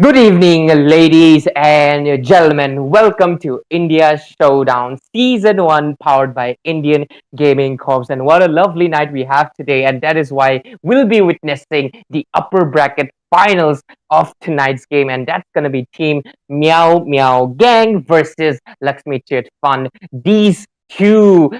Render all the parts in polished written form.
Good evening, ladies and gentlemen. Welcome to India Showdown Season 1, powered by Indian Gaming Corps. And what a lovely night we have today. And that is why we'll be witnessing the upper bracket finals of tonight's game. And that's going to be Team Meow Meow Gang versus Lakshmi Chit Fun. These two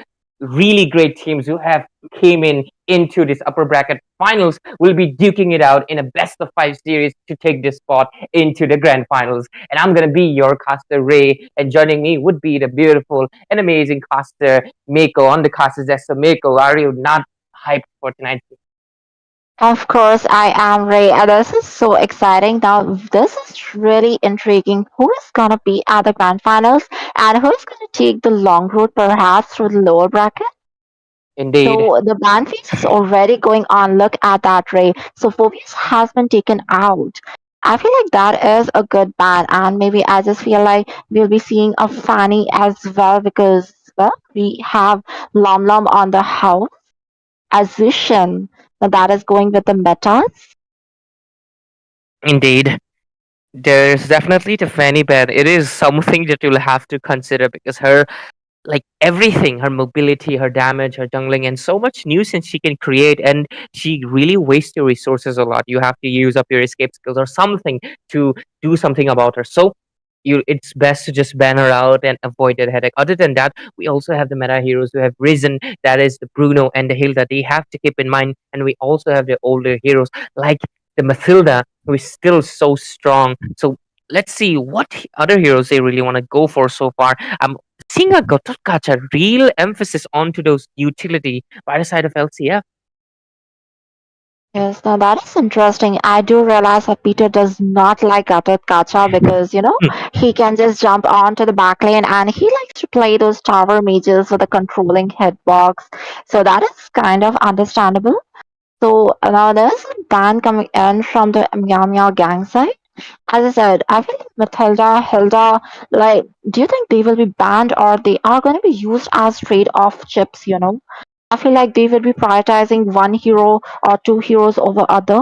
really great teams who have came into this upper bracket finals will be duking it out in a best of five series to take this spot into the grand finals. And I'm gonna be your caster Ray, and joining me would be the beautiful and amazing caster Mako on the caster desk. So Mako, are you not hyped for tonight? Of course, I am Ray. This is so exciting. Now, this is really intriguing. Who is going to be at the grand finals and who is going to take the long road perhaps through the lower bracket? Indeed. So, the band phase is already going on. Look at that, Ray. So, Phobius has been taken out. I feel like that is a good ban, and maybe I just feel like we'll be seeing a Fanny as well because, well, we have Lom Lom on the house as Zushin. Now, that is going with the metas. Indeed. There's definitely the Fanny ban. It is something that you'll have to consider because her like everything, her mobility, her damage, her jungling, and so much nuisance she can create, and she really wastes your resources a lot. You have to use up your escape skills or something to do something about her. So it's best to just ban her out and avoid that headache. Other than that, we also have the meta heroes who have risen. That is the Bruno and the Hilda. They have to keep in mind, and we also have the older heroes like the Mathilda, who is still so strong. So let's see what other heroes they really want to go for so far. I'm seeing a Gototkacha real emphasis onto those utility by the side of LCF. Yes, now that is interesting. I do realize that Peter does not like Gatot Kacha because, he can just jump onto the back lane and he likes to play those tower mages with a controlling hitbox. So that is kind of understandable. So now there's a ban coming in from the Meow Meow gang side. As I said, I feel like Matilda, Hilda, like, do you think they will be banned or they are going to be used as trade-off chips? I feel like they will be prioritizing one hero or two heroes over other.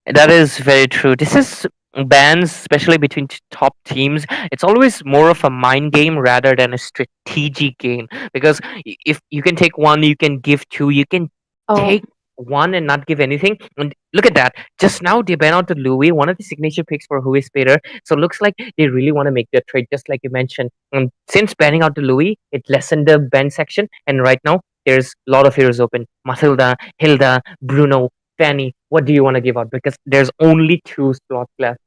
That is very true. This is bans, especially between top teams. It's always more of a mind game rather than a strategic game because if you can take one, you can give two. You can Oh, take one and not give anything. And look at that. Just now they ban out the Louis, one of the signature picks for Who is Peter. So it looks like they really want to make the trade, just like you mentioned. And since banning out the Louis, it lessened the ban section. And right now, there's a lot of heroes open. Mathilda, Hilda, Bruno, Fanny, what do you want to give out? Because there's only two slots left.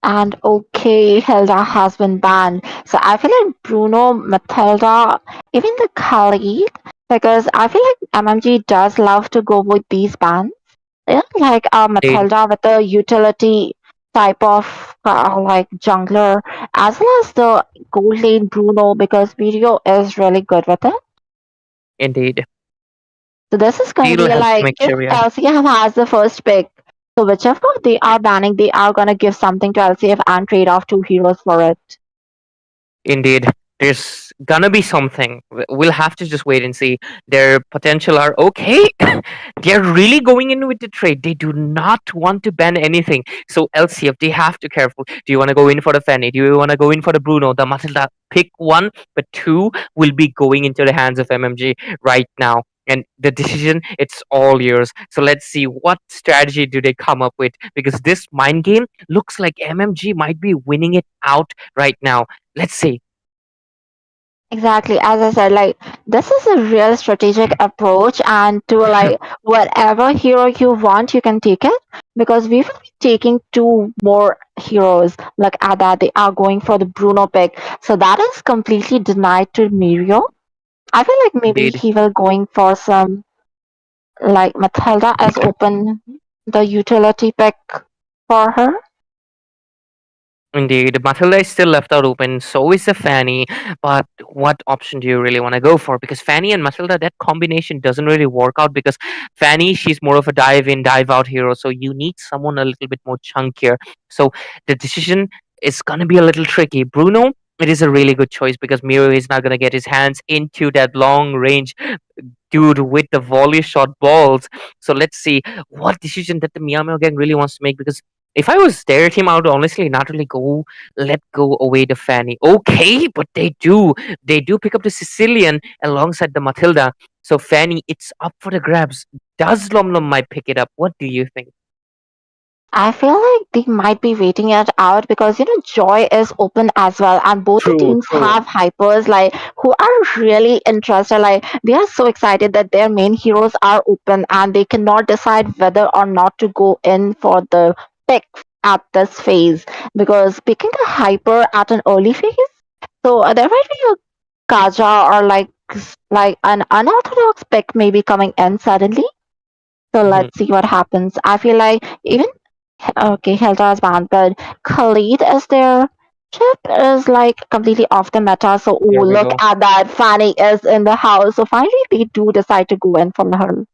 and okay, Hilda has been banned. So I feel like Bruno, Matilda, even the Khalid, because I feel like MMG does love to go with these bans. Yeah, like Indeed, Matilda with the utility type of like jungler, as well as the gold lane Bruno because Video is really good with it. indeed. So this is going to Still be has to like make if sure, yeah. LCF has the first pick, so whichever they are banning, they are going to give something to LCF and trade off two heroes for it. Indeed. There's gonna be something. We'll have to just wait and see. Their potential are okay. They're really going in with the trade. They do not want to ban anything. So LCF, they have to careful. Do you want to go in for the Fanny? Do you want to go in for the Bruno, the Matilda? Pick one, but two will be going into the hands of MMG right now. And the decision, it's all yours. So let's see what strategy do they come up with, because this mind game looks like MMG might be winning it out right now. Let's see. Exactly, as I said, like this is a real strategic approach, and to like whatever hero you want, you can take it because we will be taking two more heroes. Like at that, they are going for the Bruno pick, so that is completely denied to Mirio. I feel like maybe Indeed. he will going for some like Matilda as open the utility pick for her. Indeed. Matilda is still left out open. So is the Fanny. But what option do you really want to go for? Because Fanny and Matilda, that combination doesn't really work out because Fanny, she's more of a dive in, dive out hero. So you need someone a little bit more chunkier. So the decision is going to be a little tricky. Bruno, it is a really good choice because Miro is not going to get his hands into that long range dude with the volley shot balls. So let's see what decision that the MeowMeow gang really wants to make, because if I was their team, I would honestly not really let go away the Fanny. Okay, but they do pick up the Sicilian alongside the Matilda. So Fanny, it's up for the grabs. Does Lom Lom might pick it up? What do you think? I feel like they might be waiting it out because Joy is open as well, and both the True, teams true. have hypers like who are really interested. Like they are so excited that their main heroes are open, and they cannot decide whether or not to go in for the pick at this phase because picking a hyper at an early phase. So there might be a Kaja or like an unorthodox pick maybe coming in suddenly. So Mhm. let's see what happens. I feel like even okay, Hilda is banned, but Khalid is there. Chip is like completely off the meta. So oh, There we look go. at that. Fanny is in the house. So finally they do decide to go in for her.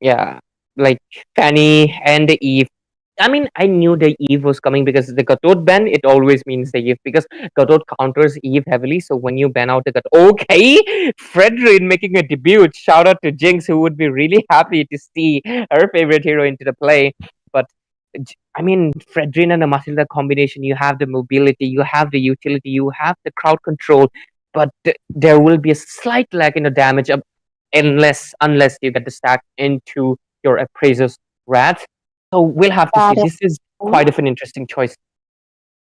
Yeah, like Fanny and the Eve. I mean, I knew the Eve was coming because the Gatot ban, it always means the Eve because Gatot counters Eve heavily. So when you ban out the Gatot, okay, Fredrin making a debut. Shout out to Jinx, who would be really happy to see her favorite hero into the play. But I mean, Fredrin and the Matilda combination, you have the mobility, you have the utility, you have the crowd control, but there will be a slight lag in the damage unless you get the stack into your appraiser's rat. So we'll have to see. That is This is true. quite of an interesting choice.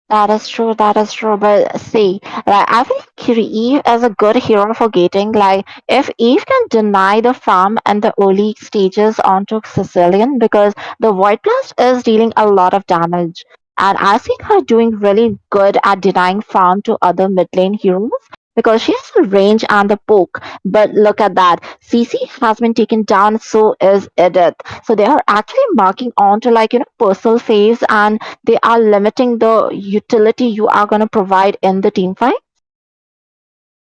That is true. That is true. But see, like I think Eve is a good hero for gating. Like if Eve can deny the farm and the early stages onto Sicilian, because the Void Blast is dealing a lot of damage, and I see her doing really good at denying farm to other mid lane heroes because she has the range and the poke. But look at that, CC has been taken down. So is Edith. So they are actually marking on to personal phase, and they are limiting the utility you are going to provide in the team fight.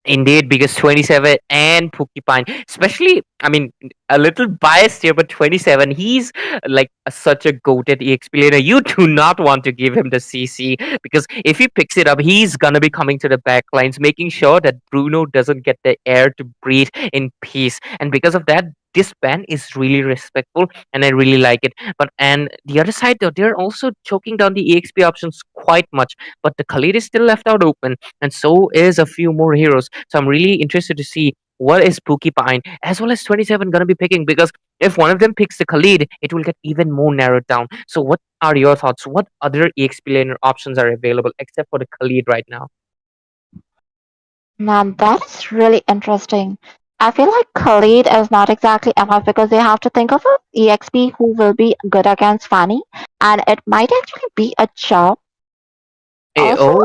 Indeed, because 27 and Porcupine, especially, I mean, a little biased here, but 27, he's like such a goated EXP laner. You do not want to give him the CC because if he picks it up, he's gonna be coming to the back lines, making sure that Bruno doesn't get the air to breathe in peace. And because of that, this ban is really respectful and I really like it. But and the other side though, they're also choking down the EXP options quite much. But the Khalid is still left out open, and so is a few more heroes. So I'm really interested to see what is Pookie Pine as well as 27 gonna be picking, because if one of them picks the Khalid, it will get even more narrowed down. So what are your thoughts? What other EXP laner options are available except for the Khalid right now? Now that is really interesting. I feel like Khalid is not exactly enough because they have to think of a EXP who will be good against Fanny, and it might actually be a Chow. Also,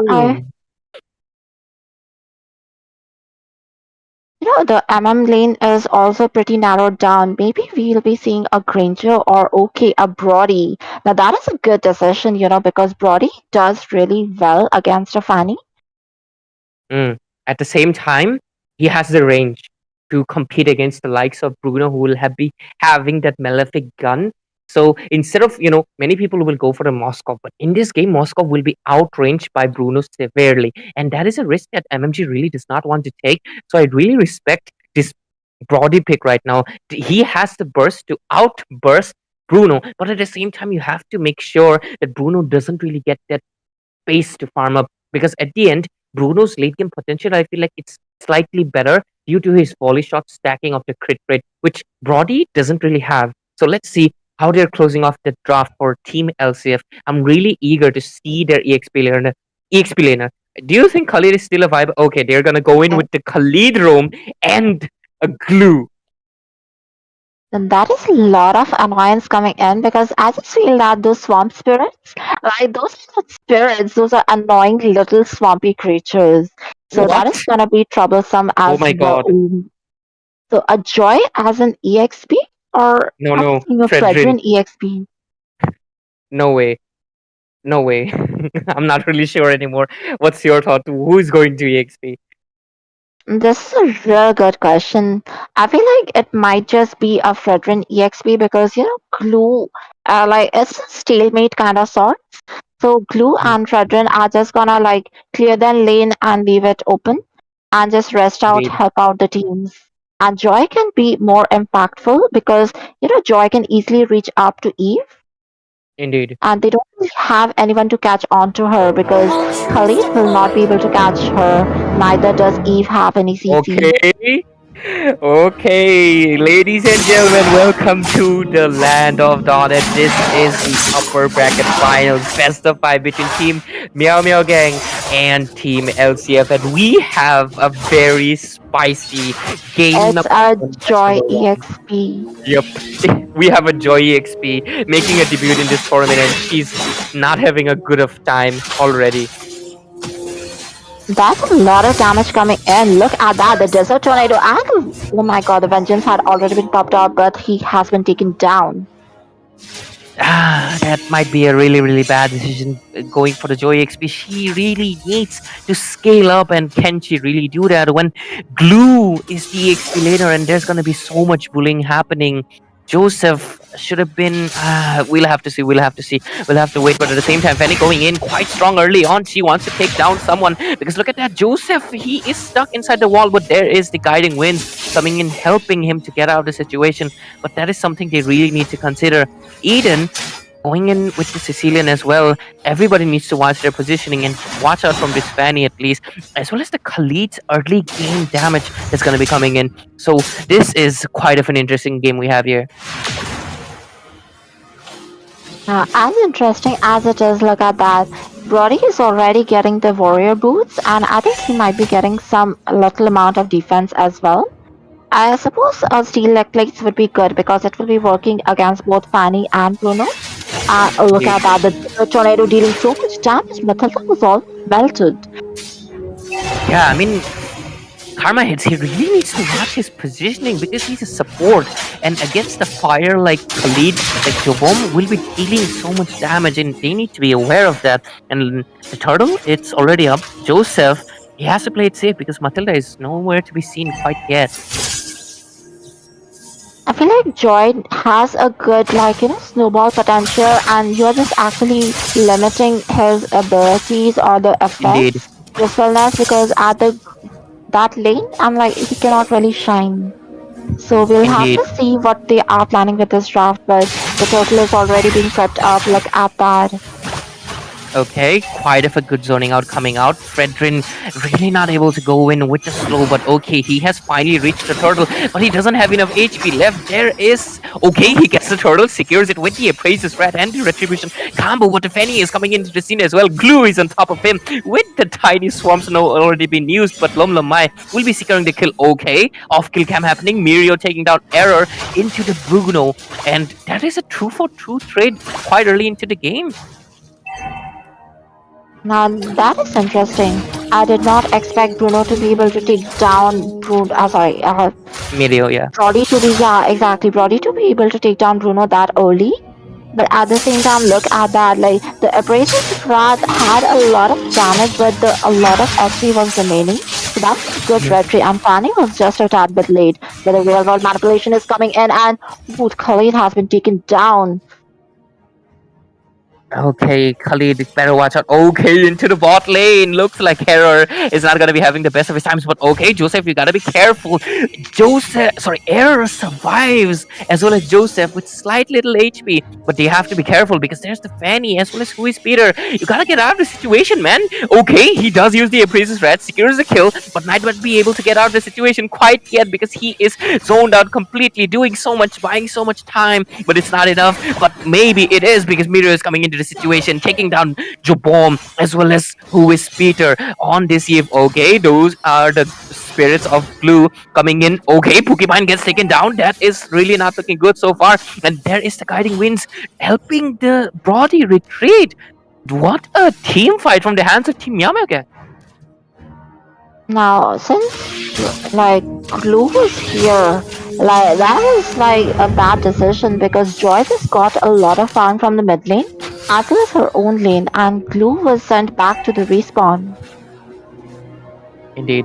Oh, the MM lane is also pretty narrowed down. Maybe we'll be seeing a Granger or okay, a Brody. Now that is a good decision, because Brody does really well against a Fanny. mm. At the same time, he has the range to compete against the likes of Bruno, who will be having that malefic gun. So instead of, many people will go for the Moskov, but in this game, Moskov will be outranged by Bruno severely. And that is a risk that MMG really does not want to take. So I really respect this Brody pick right now. He has the burst to outburst Bruno, but at the same time, you have to make sure that Bruno doesn't really get that space to farm up, because at the end, Bruno's late game potential, I feel like it's slightly better due to his volley shot stacking of the crit rate, which Brody doesn't really have. So let's see how they're closing off the draft for Team LCF. I'm really eager to see their EXP laner. EXP laner. Do you think Khalid is still a vibe? Okay, they're gonna go in with the Khalid roam and a glue. Then that is a lot of annoyance coming in because I just feel that those swamp spirits, like those are not spirits, those are annoying little swampy creatures. So that is What? gonna be troublesome Oh as my well. god. So a joy as an EXP, or No, are we no. seeing a Fredrin. Fredrin EXP? No way. No way. I'm not really sure anymore. What's your thought? Who is going to EXP? This is a real good question. I feel like it might just be a Fredrin EXP because Glue, like it's a stalemate kind of sort. So Glue Mhm. and Fredrin are just gonna like clear their lane and leave it open and just rest out, Indeed. help out the teams. And Joy can be more impactful because Joy can easily reach up to Eve, Indeed. and they don't really have anyone to catch on to her because Khalid will not be able to catch her. Neither does Eve have any CC. Okay. Okay, ladies and gentlemen, welcome to the land of Dawn. And this is the upper bracket finals, best of five between Team Meow Meow Gang and Team LCF. And we have a very spicy game It's number a one, match Joy number one. EXP. Yep, we have a Joy EXP making a debut in this tournament, and she's not having a good of time already. That's a lot of damage coming in. Look at that. The Desert Tornado and oh my god, the Vengeance had already been popped out, but he has been taken down. That might be a really, really bad decision going for the Joy XP. She really needs to scale up, and can she really do that when Glue is the XP later and there's gonna be so much bullying happening? Joseph should have been. We'll have to see. We'll have to see. We'll have to wait. But at the same time, Fanny going in quite strong early on. She wants to take down someone because look at that. Joseph, he is stuck inside the wall, but there is the guiding wind coming in, helping him to get out of the situation. But that is something they really need to consider. Eden going in with the Sicilian as well. Everybody needs to watch their positioning and watch out from this Fanny at least, as well as the Khalid's early game damage that's going to be coming in. So this is quite of an interesting game we have here. As interesting as it is, look at that. Brody is already getting the warrior boots, and I think he might be getting some little amount of defense as well. I suppose steel leg plates would be good because it will be working against both Fanny and Bruno. Look at that, the tornado dealing so much damage. Matilda was all melted. Yeah, I mean, Karma hits, he really needs to watch his positioning because he's a support. And against the fire like Khalid, like Jobom will be dealing so much damage, and they need to be aware of that. And the turtle, it's already up. Joseph, he has to play it safe because Matilda is nowhere to be seen quite yet. I feel like Joy has a good, snowball potential, and you're just actually limiting his abilities or the Indeed, effects usefulness because at that lane, I'm like, he cannot really shine. So we'll have indeed. to see what they are planning with this draft, but the turtle is already being swept up. Look at that. Okay, quite of a good zoning out coming out. Fredrin really not able to go in with the slow, but okay, he has finally reached the turtle, but he doesn't have enough HP left. There is okay, he gets the turtle, secures it with the appraises rat and the retribution combo, but the Fanny is coming into the scene as well. Glue is on top of him with the tiny swarms now already been used, but Lom Mai will be securing the kill. Okay, off kill cam happening. Mirio taking down Error into the Bruno, and that is a 2-for-2 trade quite early into the game. Now that is interesting. I did not expect Bruno to be able to take down Bruno. Mirio, yeah. Brody to be exactly Brody to be able to take down Bruno that early. But at the same time, look at that. Like the abrasive rat had a lot of damage, but a lot of HP was remaining. So that's good retry. And Fanny was just a tad bit late. But the real world manipulation is coming in, and Khalid has been taken down. Okay, Khalid, better watch out. Okay, into the bot lane. Looks like Error is not gonna be having the best of his times, but okay, Joseph, you gotta be careful. Error survives as well as Joseph with slight little HP, but they have to be careful because there's the Fanny as well as who is Peter. You gotta get out of the situation, man. Okay, he does use the appraises rat, secures the kill, but might not be able to get out of the situation quite yet because he is zoned out completely, doing so much, buying so much time, but it's not enough. But maybe it is because Meteor is coming into the situation, taking down Jobom as well as who is Peter on this Eve. Okay, those are the spirits of Glue coming in. Okay, Pokemon gets taken down. That is really not looking good so far. And there is the guiding winds helping the Brody retreat. What a team fight from the hands of Team MeowMeow. Now, since Glue was here, that was a bad decision because Joy just got a lot of farm from the mid lane as well as her own lane, and Glue was sent back to the respawn. Indeed.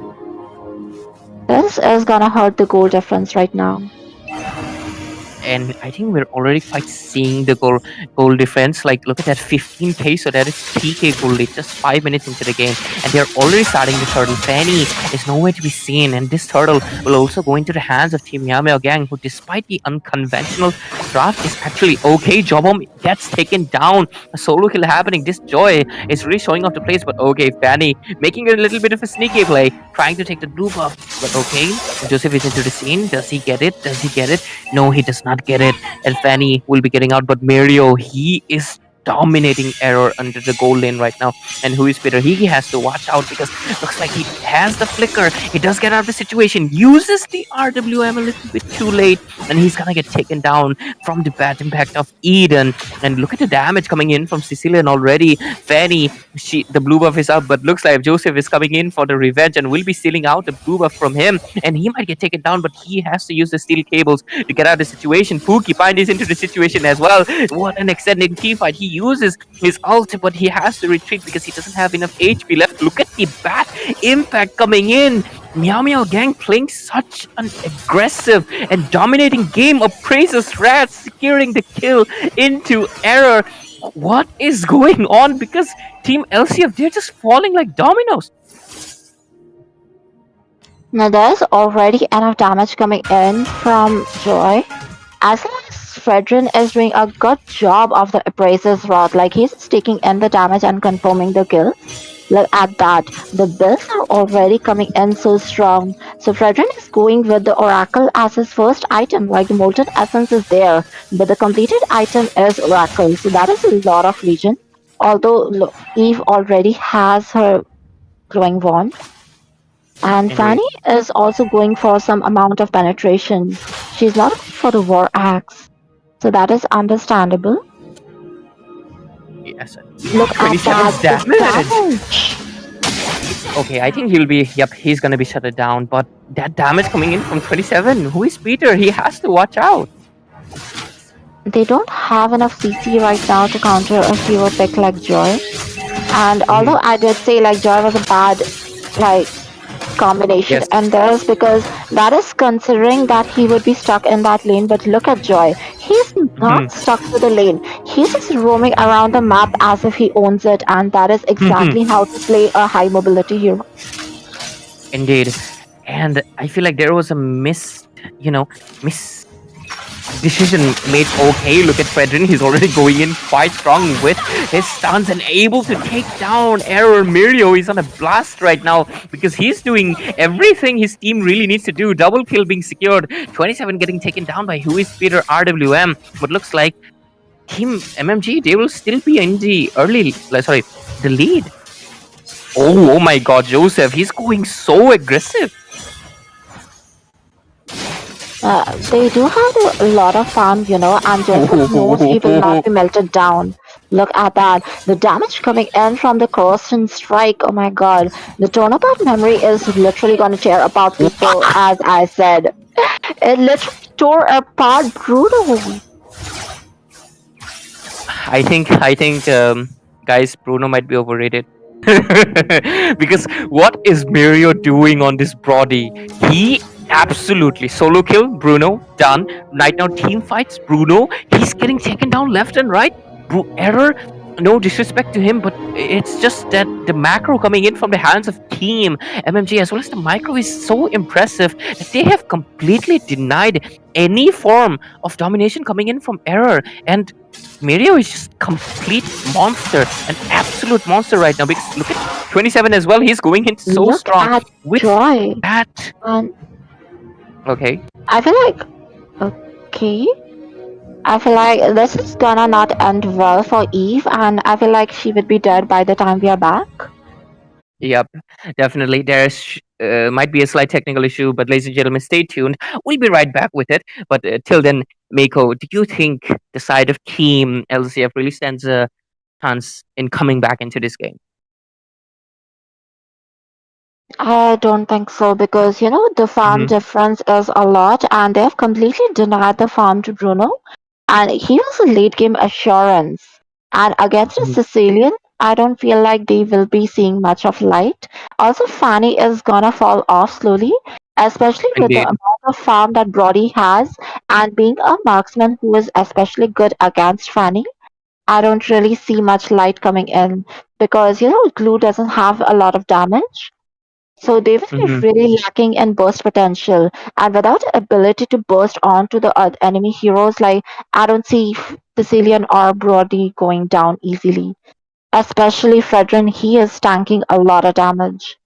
This is gonna hurt the goal difference right now. and I think we're already quite seeing the goal difference. Like, look at that 15k, so that is 3k goal lead just 5 minutes into the game, and they're already starting the turtle. Fanny is nowhere to be seen, and this turtle will also go into the hands of Team Meow Gang, who, despite the unconventional draft, is actually okay. Jobom gets taken down. A solo kill happening. This Joy is really showing off the place, but okay, Fanny making a little bit of a sneaky play, trying to take the blue buff, but okay. Joseph is into the scene. Does he get it? Does he get it? No, he does not get it. And Fanny will be getting out, but Mario, he is dominating Error under the goal lane right now. And who is Peter? He has to watch out because looks like he has the flicker. He does get out of the situation, uses the RWM a little bit too late, and he's gonna get taken down from the bad impact of Eden. And look at the damage coming in from Sicilian already. Fanny, the blue buff is up, but looks like Joseph is coming in for the revenge and will be stealing out the blue buff from him. And he might get taken down, but he has to use the steel cables to get out of the situation. Pookie Pine is into the situation as well. What an extended team fight. He uses his ult, but he has to retreat because he doesn't have enough HP left. Look at the bad impact coming in. Meow Gang playing such an aggressive and dominating game. Appraiser's Rat securing the kill into Error. What is going on? Because Team LCF, they're just falling like dominoes. Now there's already enough damage coming in from Joy. As long as Fredrin is doing a good job of the Appraiser's Rod, like he's taking in the damage and confirming the kill. Look at that. The builds are already coming in so strong. So Fredrin is going with the Oracle as his first item. Like the Molten Essence is there, but the completed item is Oracle. So that is a lot of region. Although Eve already has her glowing wand. And Indeed. Fanny is also going for some amount of penetration. She's not going for the war axe. So that is understandable. Yes. Look at 27 that. The damage. damage. Okay, I think he'll be. Yep, he's gonna be shut it down. But that damage coming in from 27. Who is Peter? He has to watch out. They don't have enough CC right now to counter a hero pick like Joy. And although I did say like Joy was a bad combination Yes. and there's because that is considering that he would be stuck in that lane, but look at Joy. He's not stuck to the lane. He's just roaming around the map as if he owns it, and that is exactly how to play a high mobility hero. Indeed. And I feel like there was a miss decision made. Okay, look at Fredrin. He's already going in quite strong with his stuns and able to take down Error. Mario is on a blast right now because he's doing everything his team really needs to do. Double kill being secured. 27 getting taken down by who is Peter RWM. But looks like Team MMG, they will still be in the the lead. Oh my god, Joseph, he's going so aggressive. They do have a lot of farm, and Joseph knows he will not be melted down. Look at that. The damage coming in from the Corrosion Strike. Oh my god. The torn apart memory is literally going to tear apart people, as I said. It literally tore apart Bruno. I think, guys, Bruno might be overrated. Because what is Mario doing on this Brody? He absolutely solo kill Bruno, done. Right now team fights Bruno. He's getting taken down left and right. Error, no disrespect to him, but it's just that the macro coming in from the hands of Team MMG as well as the micro is so impressive that they have completely denied any form of domination coming in from Error. And Mario is just complete monster, an absolute monster right now. Because look at 27 as well. He's going in so Look strong at with Joy. that. And Okay. I feel like, okay. I feel like this is gonna not end well for Eve, and I feel like she would be dead by the time we are back. Yep, definitely. There's might be a slight technical issue, but ladies and gentlemen, stay tuned. We'll be right back with it. But till then, Mako, do you think the side of Team LCF really stands a chance in coming back into this game? I don't think so because the farm difference is a lot, and they have completely denied the farm to Bruno, and he was a late game assurance. And against a Sicilian, I don't feel like they will be seeing much of light. Also, Fanny is gonna fall off slowly. especially with the Indeed. amount of farm that Brody has, and being a marksman who is especially good against Fanny. I don't really see much light coming in because glue doesn't have a lot of damage. So they will be Hmm. really lacking in burst potential. And without the ability to burst onto the enemy heroes, like I don't see Sicilian or Brody going down easily. Especially Fredrin, he is tanking a lot of damage.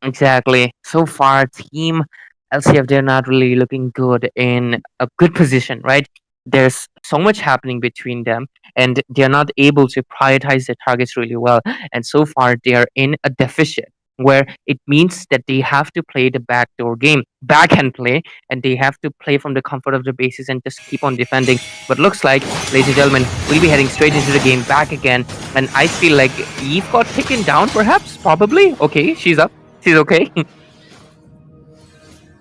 Exactly. So far, team LCF, they're not really looking good in a good position, right? There's so much happening between them, and they're not able to prioritize their targets really well. And so far, they are in a deficit where it means that they have to play the backdoor game, backhand play, and they have to play from the comfort of the bases and just keep on defending. But looks like, ladies and gentlemen, we'll be heading straight into the game back again. And I feel like Eve got taken down, perhaps, probably. Okay, she's up. She's okay.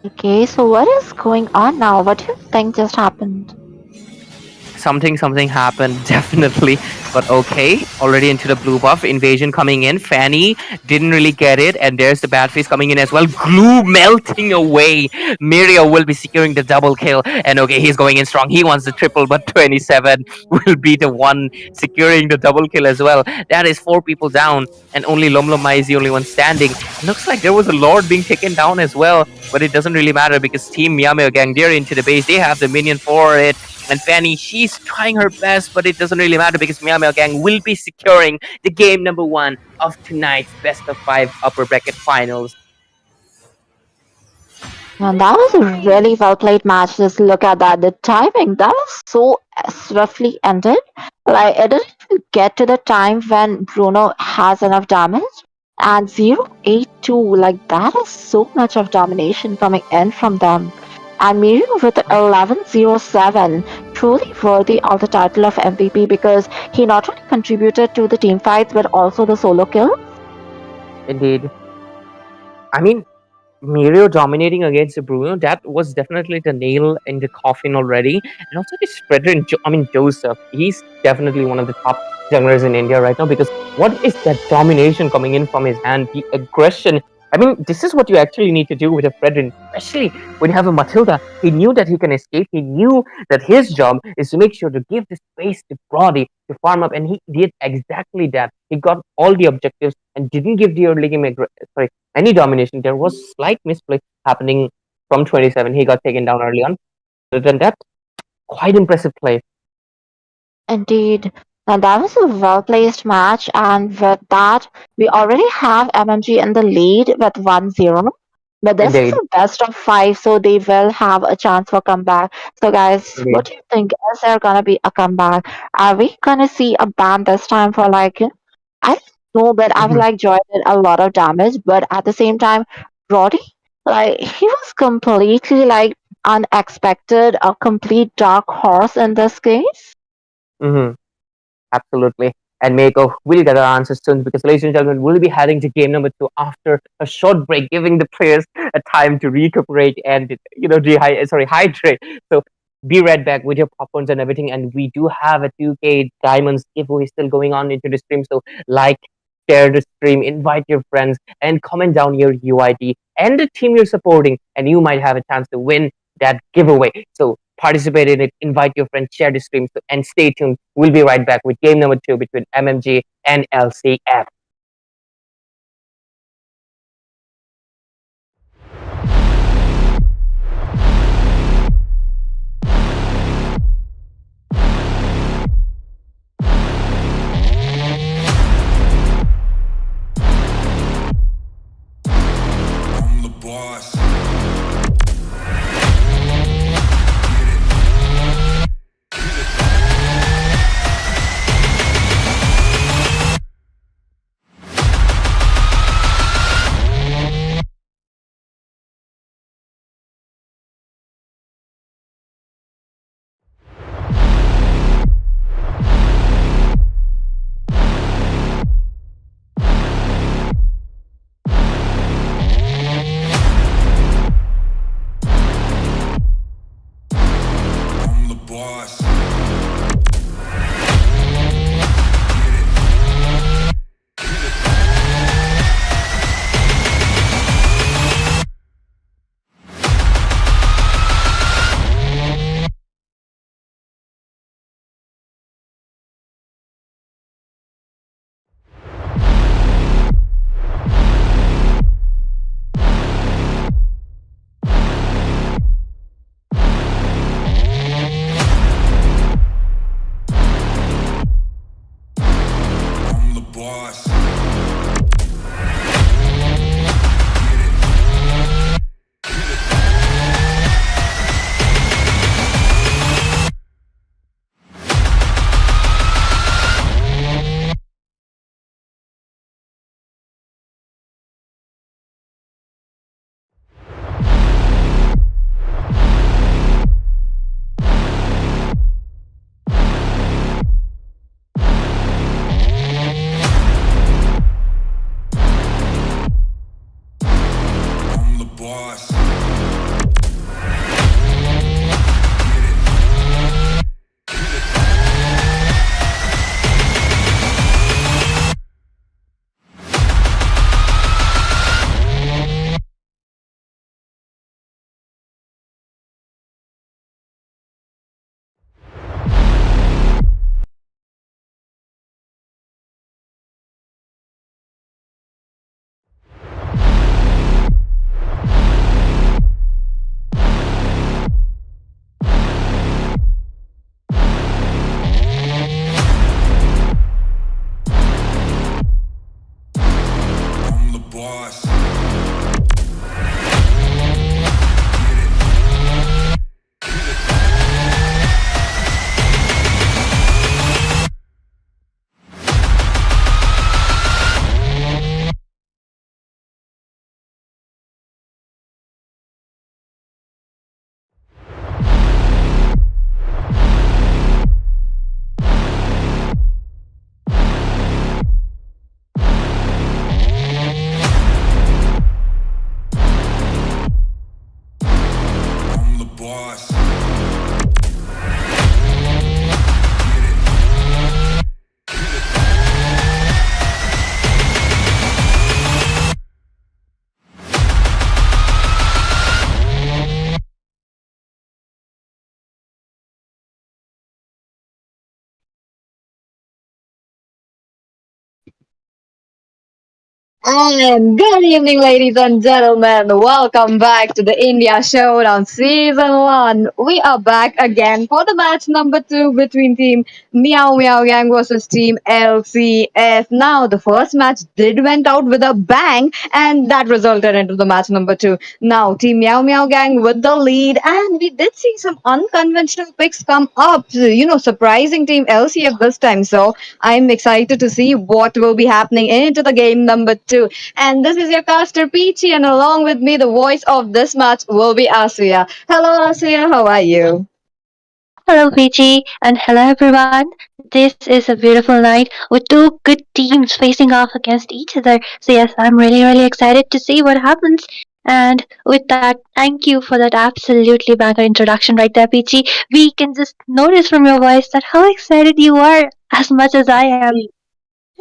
Okay, so what is going on now? What do you think just happened? Something happened, definitely. But okay, already into the blue buff. Invasion coming in. Fanny didn't really get it. And there's the bad face coming in as well. Glue melting away. Mirio will be securing the double kill. And okay, he's going in strong. He wants the triple, but 27 will be the one securing the double kill as well. That is 4 people down. And only Lomlomai is the only one standing. It looks like there was a Lord being taken down as well. But it doesn't really matter because Team MeowMeow gang, they're into the base. They have the minion for it. And Fanny, she's trying her best, but it doesn't really matter because MeowMeow gang will be securing the game number 1 of tonight's best of 5 upper bracket finals. And that was a really well played match. Just look at that. The timing, that was so swiftly ended. Like, it didn't even get to the time when Bruno has enough damage. And 082, like, that is so much of domination coming in from them. And Mirio with 1107, truly worthy of the title of MVP because he not only contributed to the team fights but also the solo kill. Indeed. I mean, Mirio dominating against Bruno, that was definitely the nail in the coffin already. And also this Frederick, Joseph, he's definitely one of the top junglers in India right now because what is that domination coming in from his hand? The aggression. I mean, this is what you actually need to do with a Frederick, especially when you have a Matilda. He knew that he can escape. He knew that his job is to make sure to give the space to Brody to farm up, and he did exactly that. He got all the objectives and didn't give the early game any domination. There was slight misplay happening from 27. He got taken down early on. Other than that, quite impressive play. Indeed. And that was a well placed match. And with that, we already have MMG in the lead with 1-0. But this is Indeed. a best of 5, so they will have a chance for comeback. So, guys, Indeed. what do you think? Is there going to be a comeback? Are we going to see a ban this time for like, I don't know, but I feel Mhm. like Joy did a lot of damage. But at the same time, Roddy, like, he was completely like unexpected, a complete dark horse in this case. Mhm. Absolutely. And Mako will get our answers soon because, ladies and gentlemen, we'll be heading to game number 2 after a short break, giving the players a time to recuperate and hydrate. So be right back with your popcorns and everything. And we do have a 2K Diamonds giveaway still going on into the stream. So like, share the stream, invite your friends, and comment down your UID and the team you're supporting, and you might have a chance to win that giveaway. So participate in it, invite your friends, share the stream, and stay tuned. We'll be right back with game number 2 between MMG and LCF. I'm the boss. And good evening, ladies and gentlemen. Welcome back to the India Showdown Season 1. We are back again for the match number 2 between Team Meow Meow Gang versus Team LCF. Now, the first match did went out with a bang, and that resulted into the match number 2. Now, Team Meow Meow Gang with the lead, and we did see some unconventional picks come up. Surprising Team LCF this time. So, I'm excited to see what will be happening into the game number 2. And this is your caster Peachy, and along with me, the voice of this match will be Asuya. Hello, Asuya, how are you? Hello, Peachy, and hello, everyone. This is a beautiful night with two good teams facing off against each other. So, yes, I'm really excited to see what happens. And with that, thank you for that absolutely banger introduction right there, Peachy. We can just notice from your voice that how excited you are as much as I am.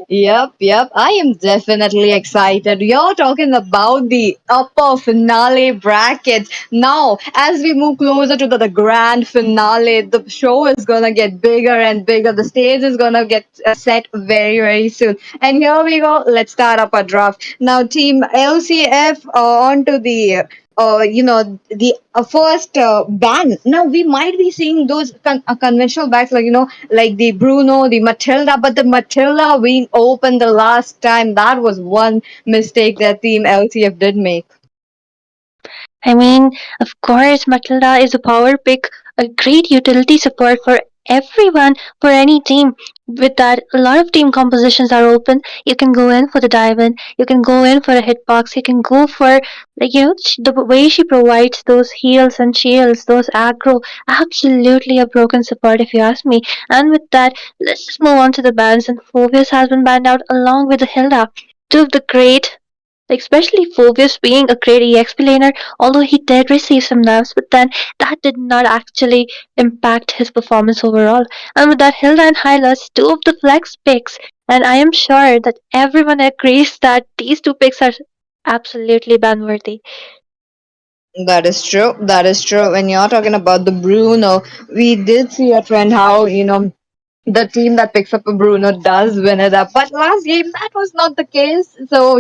Yep. I am definitely excited. You're talking about the upper finale brackets. Now, as we move closer to the grand finale, the show is gonna get bigger and bigger. The stage is gonna get set very soon. And here we go. Let's start up a draft. Now, Team LCF on to the the first ban. Now we might be seeing those conventional backs, like like the Bruno, the Matilda, but the Matilda being open the last time, that was one mistake that Team LCF did make. I mean, of course, Matilda is a power pick, a great utility support for everyone, for any team. With that, a lot of team compositions are open. You can go in for the diamond, you can go in for a hitbox, you can go for, the way she provides those heals and shields, those aggro. Absolutely a broken support, if you ask me. And with that, let's just move on to the bans. And Phoebus has been banned out along with the Hilda. Two of the great, especially Phoebus being a great EXP laner, although he did receive some nerfs, but then that did not actually impact his performance overall. And with that, Hilda and Hylas, two of the flex picks, and I am sure that everyone agrees that these two picks are absolutely ban worthy. That is true. That is true. When you're talking about the Bruno, we did see a trend how, the team that picks up a Bruno does win it up. But last game, that was not the case. So,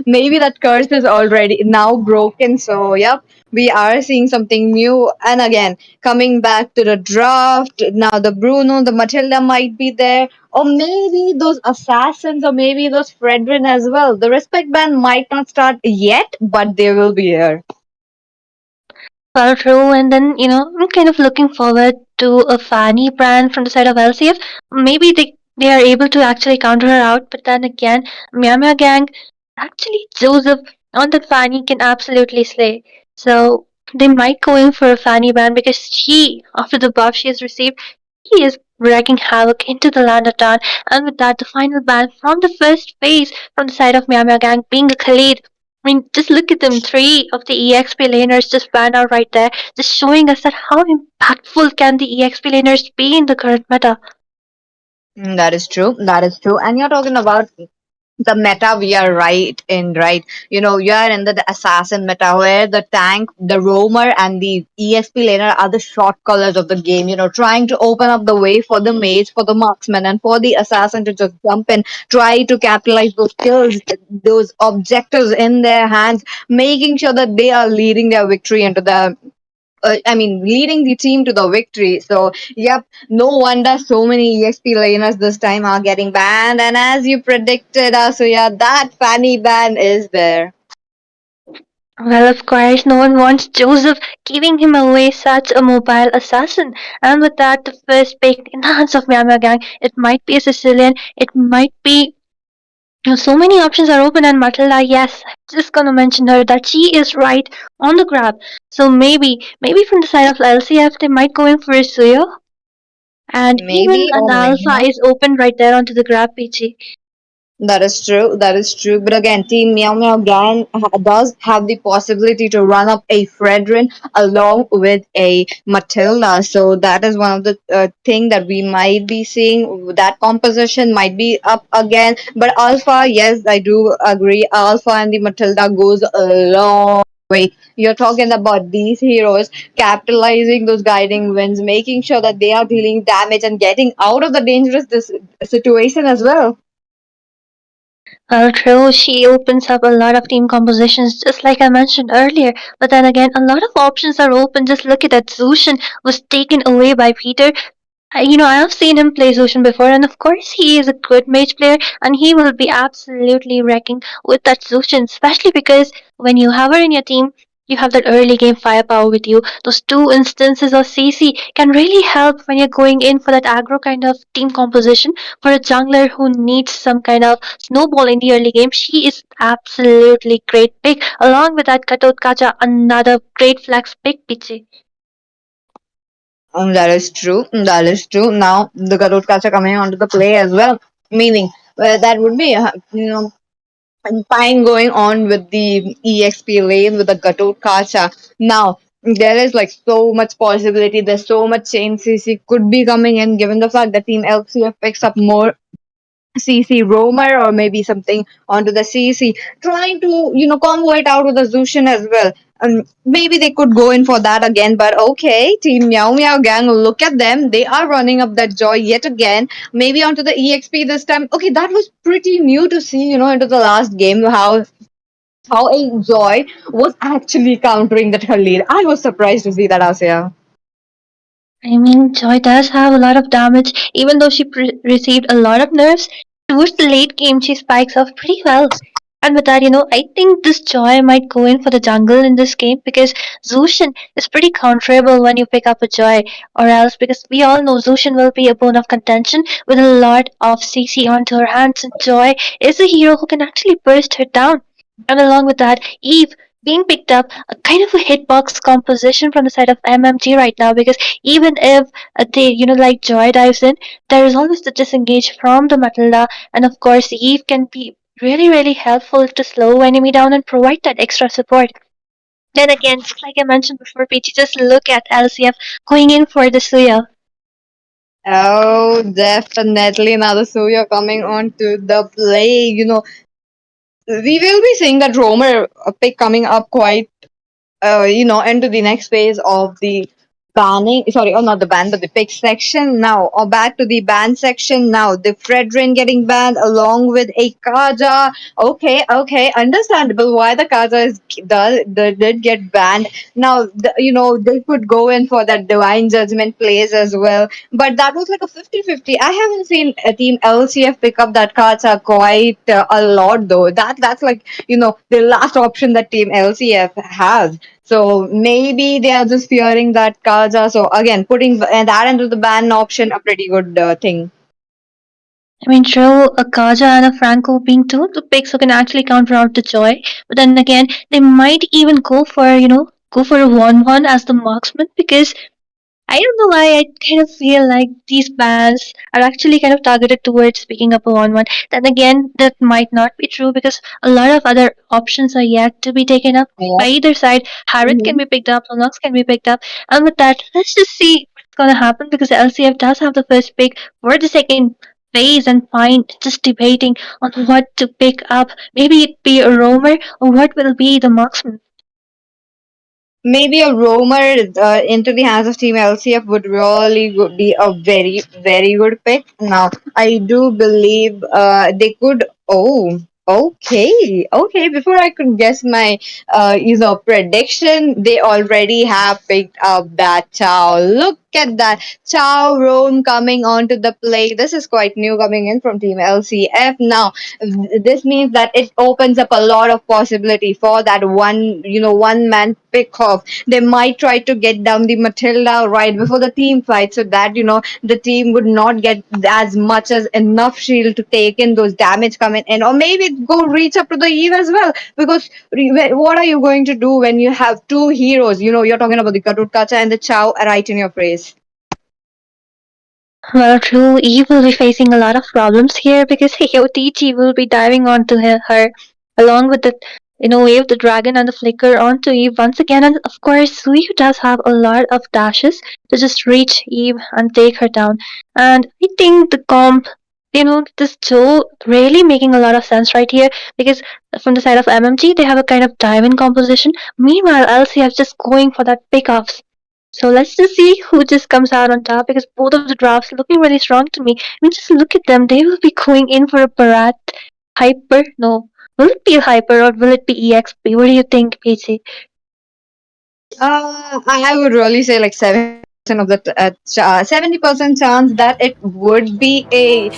maybe that curse is already now broken. So, yep, we are seeing something new. And again, coming back to the draft, now the Bruno, the Matilda might be there. Or maybe those assassins, or maybe those Fredrin as well. The respect ban might not start yet, but they will be here. Well, true, and then I'm kind of looking forward to a Fanny brand from the side of LCF. Maybe they are able to actually counter her out, but then again, MeowMeow Gang, actually Joseph on that Fanny can absolutely slay. So they might go in for a Fanny brand because she, after the buff she has received, he is wreaking havoc into the land of Tan, and with that, the final ban from the first phase from the side of MeowMeow Gang being a Khalid. I mean, just look at them. Three of the EXP laners just banned out right there, just showing us that how impactful can the EXP laners be in the current meta. That is true. That is true. And you're talking about the meta we are right in, right? You are in the assassin meta where the tank, the roamer, and the EXP laner are the short callers of the game, trying to open up the way for the mage, for the marksman, and for the assassin to just jump in, try to capitalize those kills, those objectives in their hands, making sure that they are leading their victory into the leading the team to the victory. So, yep, no wonder so many EXP laners this time are getting banned. And as you predicted, Asuya, that Fanny ban is there. Well, of course, no one wants Joseph giving him away such a mobile assassin. And with that, the first pick in the hands of Myanmar Gang, it might be a Sicilian, it might be. So many options are open, and Matilda, yes, I'm just gonna mention her that she is right on the grab. So maybe from the side of LCF, they might go in for a Suyo. And even Maybe, an or maybe alpha not. is open right there onto the grab, Peachy. That is true. That is true. But again, Team Meow Meow Gang does have the possibility to run up a Fredrin along with a Matilda. So that is one of the thing that we might be seeing. That composition might be up again. But Alpha, yes, I do agree. Alpha and the Matilda goes a long way. You're talking about these heroes capitalizing those guiding winds, making sure that they are dealing damage and getting out of the dangerous situation as well. Well, true, she opens up a lot of team compositions, just like I mentioned earlier. But then again, a lot of options are open. Just look at that. Zushin was taken away by Peter. I have seen him play Zushin before, and of course, he is a good mage player, and he will be absolutely wrecking with that Zushin, especially because when you have her in your team, you have that early game firepower with you. Those two instances of CC can really help when you're going in for that aggro kind of team composition. For a jungler who needs some kind of snowball in the early game, she is absolutely great pick. Along with that, Katot Kacha, another great flex pick, Pichi. That is true. That is true. Now the Garud are coming onto the play as well, meaning that would be fine going on with the EXP lane with the Gatot Kacha. Now there is like so much possibility. There's so much chain CC could be coming in, given the fact that Team LCF picks up more CC roamer or maybe something onto the CC, trying to combo it out with the Zushin as well. Maybe they could go in for that again, but okay, Team Meow Meow Gang, look at them. They are running up that joy yet again. Maybe onto the EXP this time. Okay, that was pretty new to see, into the last game how a joy was actually countering that her lead. I was surprised to see that, Asya. I mean, Joy does have a lot of damage, even though she received a lot of nerfs. Towards the late game, she spikes off pretty well. And with that, I think this Joy might go in for the jungle in this game because Zushin is pretty counterable when you pick up a Joy, or else because we all know Zushin will be a bone of contention with a lot of CC onto her hands, and Joy is a hero who can actually burst her down. And along with that, Eve being picked up a kind of a hitbox composition from the side of MMG right now because even if they, like Joy dives in, there is always the disengage from the Matilda, and of course, Eve can be really, really helpful to slow enemy down and provide that extra support. Then again, just like I mentioned before, Peachy, just look at LCF going in for the Suya. Oh, definitely. Now the Suya coming on to the play. We will be seeing that Romer pick coming up quite into the next phase of the banning. Sorry, oh, not the ban, but the pick section now. Or back to the ban section now. The Fredrin getting banned along with a Kaja. Okay, okay, understandable why the Kaja did get banned. Now, they could go in for that Divine Judgment plays as well. But that was like a 50-50. I haven't seen a team LCF pick up that Kaja quite a lot though. That's like, the last option that team LCF has. So maybe they are just fearing that Kaja. So again, putting that into the ban option, a pretty good thing. I mean, true, a Kaja and a Franco being two of the picks who can actually counter out the Joy, but then again, they might even go for a 1-1 as the marksman because I don't know why I kind of feel like these bans are actually kind of targeted towards picking up a 1-1. Then again, that might not be true because a lot of other options are yet to be taken up Yeah. by either side. Harriet can Mhm. be picked up, Lunox can be picked up. And with that, let's just see what's going to happen because LCF does have the first pick for the second phase and fine just debating on what to pick up. Maybe it be a roamer or what will be the marksman. Maybe a roamer into the hands of Team LCF would really be a very, very good pick. Now, I do believe they could. Oh, okay, okay. Before I could guess my, prediction, they already have picked up that Chow. Look at that Chow roam coming onto the play. This is quite new coming in from Team LCF. Now, this means that it opens up a lot of possibility for that one man pick off. They might try to get down the Matilda right before the team fight so that the team would not get as much as enough shield to take in those damage coming in, or maybe go reach up to the Eve as well, because what are you going to do when you have two heroes? You're talking about the Karutkacha and the Chow right in your face. Well, true, Eve will be facing a lot of problems here because Otichi will be diving onto her along with the wave the dragon and the flicker onto Eve once again, and of course Suyu does have a lot of dashes to just reach Eve and take her down. And I think the comp, this Joe really making a lot of sense right here because from the side of MMG they have a kind of diamond composition. Meanwhile, LCF just going for that pickoffs. So let's just see who just comes out on top because both of the drafts looking really strong to me. I mean, just look at them. They will be going in for a Barat. hyper? No. Will it be hyper or will it be EXP? What do you think, PJ? I would really say like 70% of the 70% chance that it would be a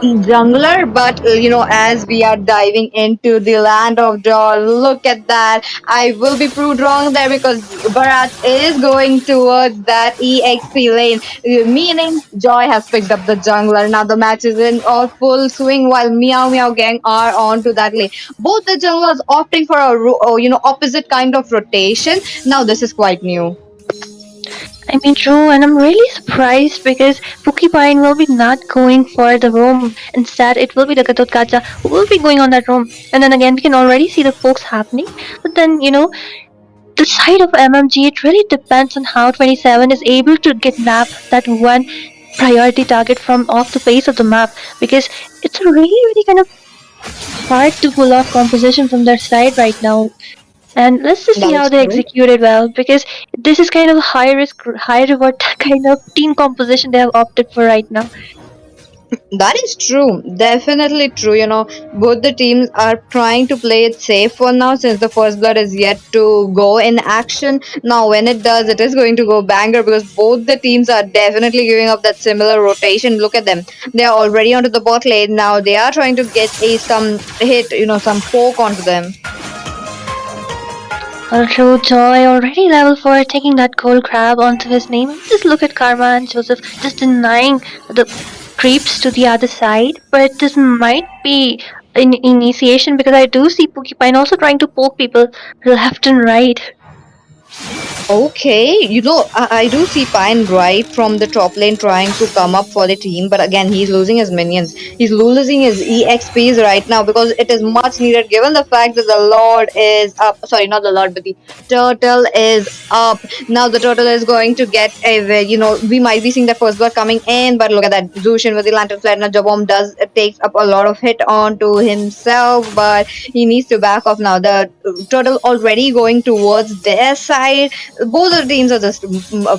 jungler, but as we are diving into the land of Joy, look at that. I will be proved wrong there because Bharat is going towards that EXP lane, meaning Joy has picked up the jungler. Now the match is in all full swing while Meow Meow gang are on to that lane. Both the junglers opting for a opposite kind of rotation. Now this is quite new. I mean, true, and I'm really surprised because Pokipine will be not going for the roam. Instead, it will be the Katotkacha who will be going on that roam. And then again, we can already see the pokes happening. But then, the side of MMG, it really depends on how 27 is able to kidnap that one priority target from off the face of the map because it's a really, really kind of hard to pull off composition from their side right now. And let's just see That how is they true. execute it well because this is kind of a high risk, high reward kind of team composition they have opted for right now. That is true. Definitely true. Both the teams are trying to play it safe for now since the first blood is yet to go in action. Now, when it does, it is going to go banger because both the teams are definitely giving up that similar rotation. Look at them. They are already onto the bot lane. Now, they are trying to get some hit, some poke onto them. Also, Joy already level 4 taking that gold crab onto his name. Just look at Karma and Joseph just denying the creeps to the other side. But this might be an initiation because I do see Pokipine also trying to poke people left and right. Okay, I do see Pine right from the top lane trying to come up for the team, but again, he's losing his minions. He's losing his EXPs right now because it is much needed given the fact that the Lord is up. Sorry, not the Lord, but the Turtle is up. Now the Turtle is going to get we might be seeing the first blood coming in, but look at that. Zushin with the Lantern Flare. Now Jabom does takes up a lot of hit onto himself, but he needs to back off now. The Turtle already going towards their side. Both the teams are just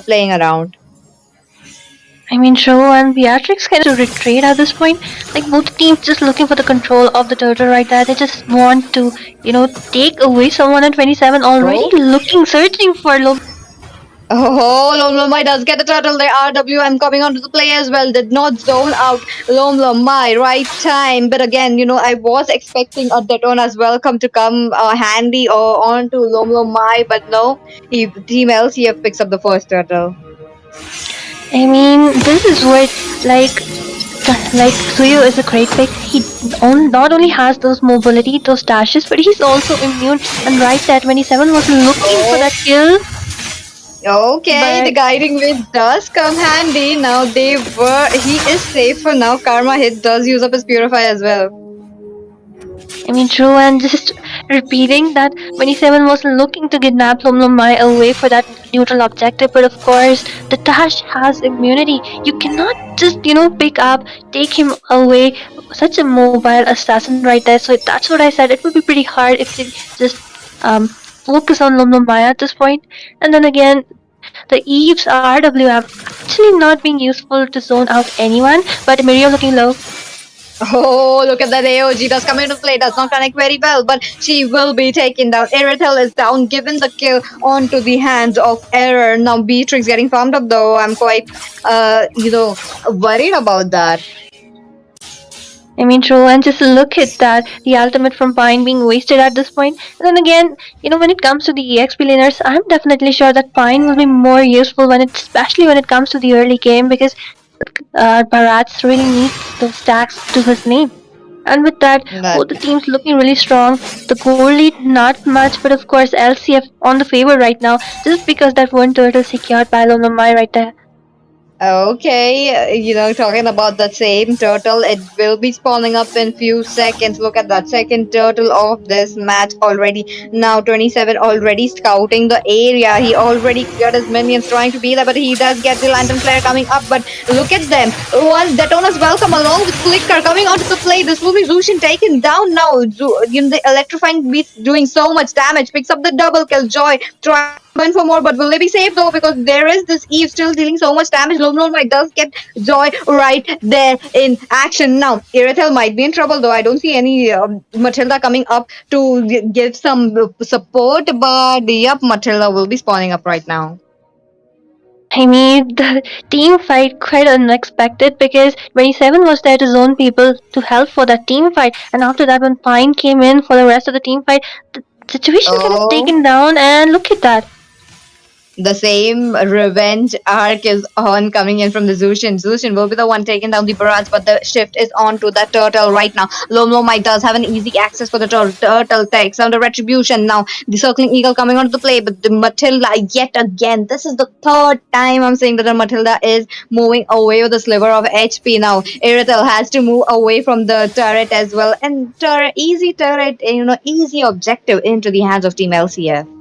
playing around. I mean, Show and Beatrix kind of to retreat at this point. Like both teams just looking for the control of the turtle right there. They just want to, take away someone at 27 already Oh, looking, searching for low. oh, Lomlomai does get the turtle. The RWM coming onto the play as well. Did not zone out Lomlomai right time. But again, I was expecting a Deton as well to come handy or onto Lomlomai, but no. Team LCF picks up the first turtle. I mean, this is what like Suyo is a great pick. He not only has those mobility, those dashes, but he's also immune. And right there, 27 was looking for Oh, that kill, okay, the but guiding wave does come handy. Now he is safe for now. Karma hit does use up his purify as well. I mean, true, and just repeating that 27 was looking to kidnap Lumlumai away for that neutral objective, but of course, the Dash has immunity. You cannot just, pick up, take him away. Such a mobile assassin right there, so that's what I said. It would be pretty hard if they just focus on Lumlumai at this point. And then again, the Eve's RWM actually not being useful to zone out anyone, but Miriam looking low. Oh, look at that AOG does come into play. Does not connect very well, but she will be taken down. Eretel is down, given the kill onto the hands of Error. Now Beatrix getting farmed up though. I'm quite, worried about that. I mean, true, and just look at that, the ultimate from Pine being wasted at this point. And then again, when it comes to the EXP laners, I'm definitely sure that Pine will be more useful especially when it comes to the early game because Bharat's really needs those stacks to his name. And with that, That both the teams looking really strong. The goal lead, not much, but of course, LCF on the favor right now, just because that one turtle secured by Lomamai right there. Okay, talking about that same turtle, it will be spawning up in few seconds. Look at that second turtle of this match already. Now 27 already scouting the area. He already got his minions trying to be there, but he does get the lantern flare coming up. But look at them. Once Detona's welcome along with Flicker coming onto the play. This will be Zushin taken down now. The electrifying beast doing so much damage. Picks up the double kill. Joy trying went for more, but will they be safe though? Because there is this Eve still dealing so much damage. Lone might does get Joy right there in action. Now, Iratel might be in trouble though. I don't see any Matilda coming up to give some support, but yep, Matilda will be spawning up right now. I mean, the team fight quite unexpected because 27 was there to zone people to help for that team fight, and after that, when Pine came in for the rest of the team fight, the situation kind of Oh, taken down. And look at that. the same revenge arc is on coming in from the Zushin. Zushin will be the one taking down the Barats, but the shift is on to that turtle right now. Lomlo might does have an easy access for the turtle. Turtle takes on the retribution. Now the circling eagle coming onto the play, but the Matilda yet again. This is the third time I'm saying that the Matilda is moving away with a sliver of HP. Now Iratel has to move away from the turret as well. And easy turret, easy objective into the hands of Team LCF.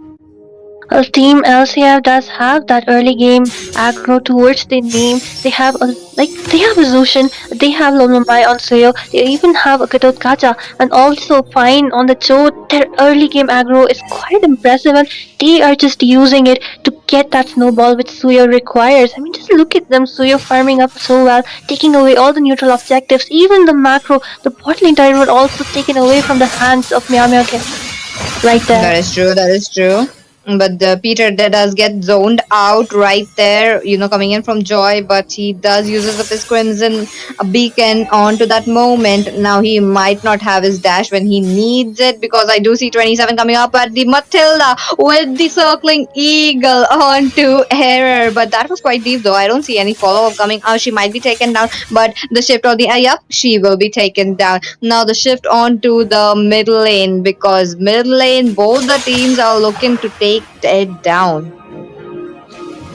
Well, Team LCF does have that early game aggro towards the name. They have a Zushin, they have Lomlomai on Suyo, they even have a Gatot Kacha, and also Fine on the Cho. Their early game aggro is quite impressive, and they are just using it to get that snowball which Suyo requires. I mean, just look at them, Suyo farming up so well, taking away all the neutral objectives, even the macro, the bot lane turret was also taken away from the hands of MeowMeow right there. That is true. That is true. But Peter does get zoned out right there, coming in from Joy, but he does uses of his Crimson Beacon onto that moment. Now he might not have his dash when he needs it because I do see 27 coming up at the Matilda with the circling eagle onto Error. But that was quite deep though. I don't see any follow-up coming out. She might be taken down, but the shift on the yep, she will be taken down. Now the shift onto the mid lane because mid lane both the teams are looking to take it down.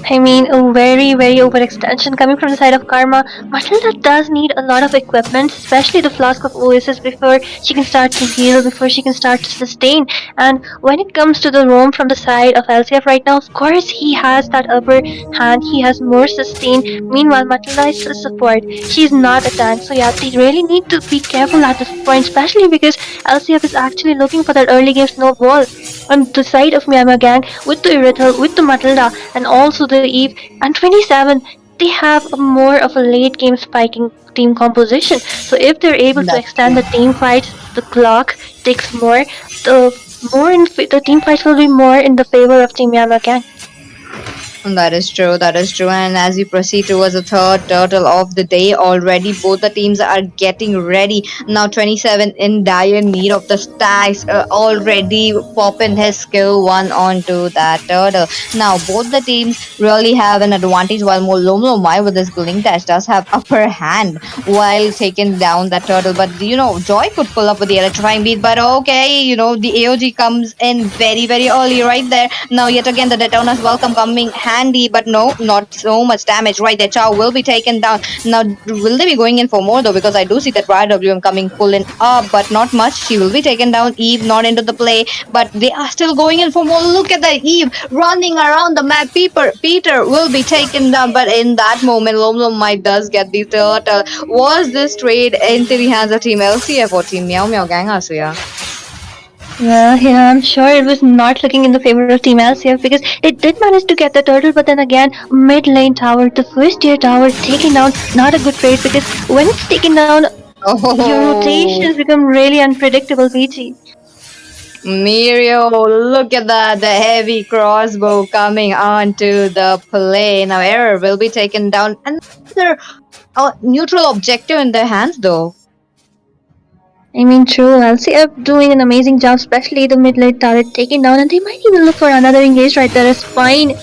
I mean, a very, very overextension coming from the side of Karma. Matilda does need a lot of equipment, especially the Flask of Oasis, before she can start to heal, before she can start to sustain. And when it comes to the roam from the side of LCF right now, of course, he has that upper hand, he has more sustain. Meanwhile, Matilda is a support. She's not a tank, so yeah, they really need to be careful at this point, especially because LCF is actually looking for that early game snowball on the side of Myanmar gang with the Irithel, with the Matilda, and also the Eve and 27. They have a more of a late game spiking team composition. So if they're able to That's extend the team fights, the clock takes more. The team fights will be more in the favor of Team Myanmar gang. That is true. That is true. And as we proceed towards the third turtle of the day, already both the teams are getting ready. Now 27 in dire need of the stacks, already popping his skill one onto that turtle. Now both the teams really have an advantage while Molomlomai with his Blink Dash does have upper hand while taking down that turtle. But Joy could pull up with the electrifying beat. But okay, the AOG comes in very, very early right there. Now yet again the Detona's welcome coming handy, but no, not so much damage right there. Chow will be taken down. Now, will they be going in for more though? Because I do see that YWM coming pulling up, but not much. She will be taken down. Eve not into the play, but they are still going in for more. Look at that Eve running around the map. Peter will be taken down, but in that moment, Lomlom might does get the turtle. Was this trade into the hands of Team LCF or Team MeowMeow gang, Asuya? Yeah, I'm sure it was not looking in the favor of Team LCF because it did manage to get the turtle, but then again, mid lane tower, the first tier tower taken down, not a good trade because when it's taken down, your rotations become really unpredictable, VG. Mirio, look at that, the heavy crossbow coming onto the play. Now Error will be taken down. Another neutral objective in their hands though. I mean, true, LCF doing an amazing job, especially the mid lane turret taken down, and they might even look for another engage right there. It's fine.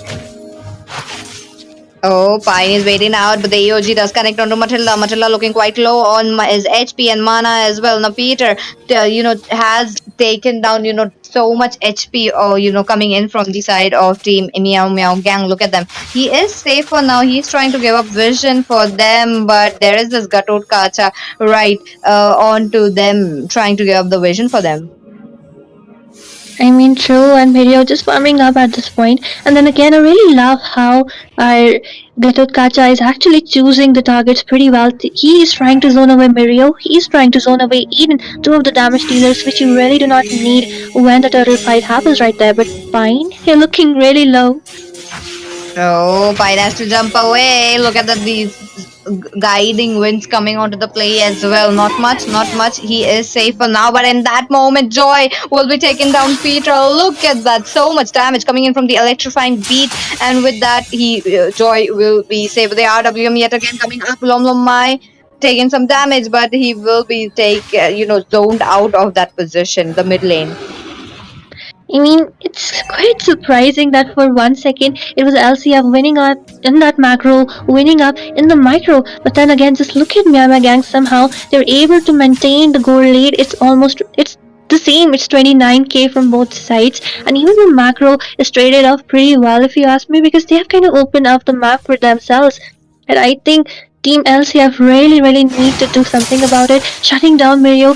Oh, Pine is waiting out, but the EOG does connect onto Matilda. Matilda looking quite low on his HP and mana as well. Now Peter, has taken down, so much HP, coming in from the side of Team MeowMeow gang. Look at them. He is safe for now. He's trying to give up vision for them, but there is this Gatot Kacha right onto them, trying to give up the vision for them. I mean, true, and Mirio just warming up at this point. And then again, I really love how our Gatot Kacha is actually choosing the targets pretty well. He is trying to zone away Mirio, he is trying to zone away Eden, two of the damage dealers, which you really do not need when the turtle fight happens right there. But fine, you're looking really low. Oh, Pine has to jump away. Look at these guiding winds coming onto the play as well. Not much, not much. He is safe for now. But in that moment, Joy will be taking down Peter. Look at that. So much damage coming in from the electrifying beat. And with that, Joy will be safe. The RWM yet again coming up. Lom Lom Mai taking some damage, but he will be zoned out of that position, the mid lane. I mean, it's quite surprising that for 1 second it was LCF winning up in that macro, winning up in the micro. But then again, just look at MeowMeow gang. Somehow they're able to maintain the goal lead. It's the same. It's 29k from both sides, and even the macro is traded off pretty well, if you ask me, because they have kind of opened up the map for themselves. And I think Team LCF really need to do something about it. Shutting down Mirio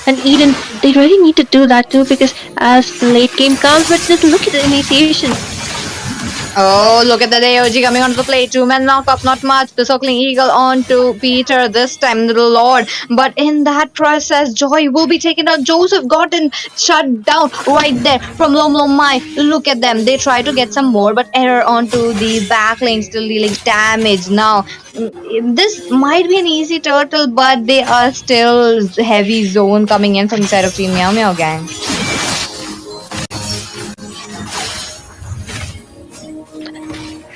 and Eden, they really need to do that too, because as the late game comes, but just look at the initiation. Oh, look at the AOG coming onto the play. 2-man knock up, not much. The circling eagle on to Peter this time, the Lord. But in that process, Joy will be taken out. Joseph gotten shut down right there from Lom Lom Mai. Look at them. They try to get some more, but error onto the back lane, still dealing damage. Now, this might be an easy turtle, but they are still heavy zone coming in from the side of Team MeowMeow gang.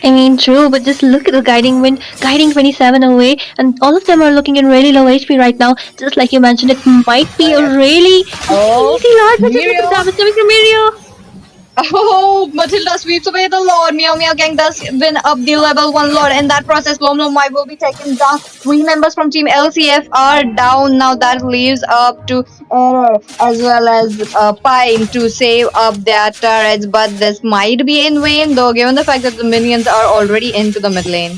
I mean, true, but just look at the guiding wind, guiding 27 away, and all of them are looking in really low HP right now. Just like you mentioned, it might be a really easy Lord, but just look at the damage coming from Mirio. Oh, Matilda sweeps away the Lord. MeowMeow gang does win up the level 1 Lord. In that process, Lom Lom Mai will be taken down. 3 members from Team LCF are down. Now that leaves up to Error as well as Pine to save up their turrets. But this might be in vain though, given the fact that the minions are already into the mid lane.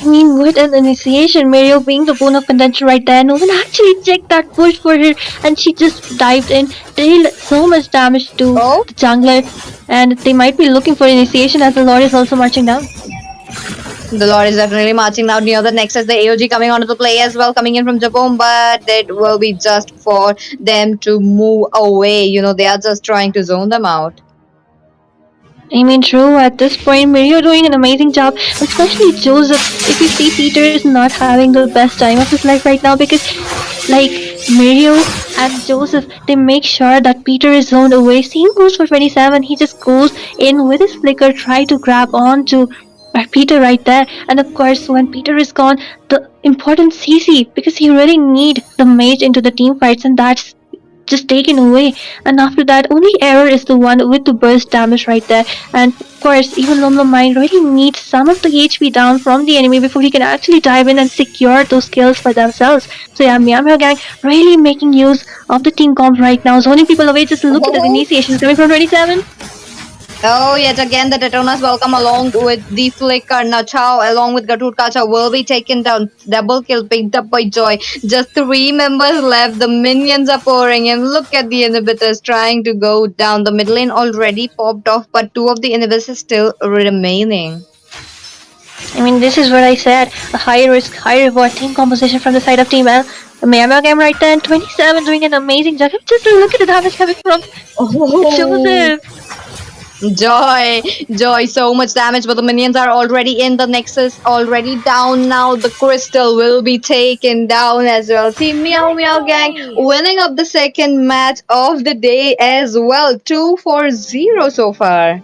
I mean, what an initiation, Mirio being the bone of contention right there. No one actually checked that push for her, and she just dived in, dealt so much damage to the jungler, and they might be looking for initiation as the Lord is also marching down. The Lord is definitely marching down near the Nexus. The AOG coming onto the play as well, coming in from Japom, but it will be just for them to move away. They are just trying to zone them out. I mean, true, at this point, Mirio doing an amazing job, especially Joseph. If you see, Peter is not having the best time of his life right now, because, like, Mirio and Joseph, they make sure that Peter is zoned away. Same goes for 27, he just goes in with his flicker, try to grab on to Peter right there. And of course, when Peter is gone, the important CC, because he really need the mage into the team fights, and that's just taken away. And after that, only Error is the one with the burst damage right there. And of course, even Lom Lom Mai really needs some of the HP down from the enemy before he can actually dive in and secure those kills for themselves. So yeah, MeowMeow gang really making use of the team comp right now, zoning people away. Just look at the initiations coming from 27. Oh, yet again the Detonas welcome along with the Flicker. Now Chow along with Gatot Kacha will be taken down. Double kill picked up by Joy. Just 3 members left. The minions are pouring in. Look at the inhibitors trying to go down. The mid lane already popped off, but 2 of the inhibitors still remaining. I mean, this is what I said. A high risk, high reward team composition from the side of Team L. MeowMeow game right there, and 27 doing an amazing job. Just look at the damage coming from Joseph. Joy, so much damage, but the minions are already in the Nexus, already down now. The crystal will be taken down as well. Team MeowMeow gang winning up the second match of the day as well. 2-0 so far.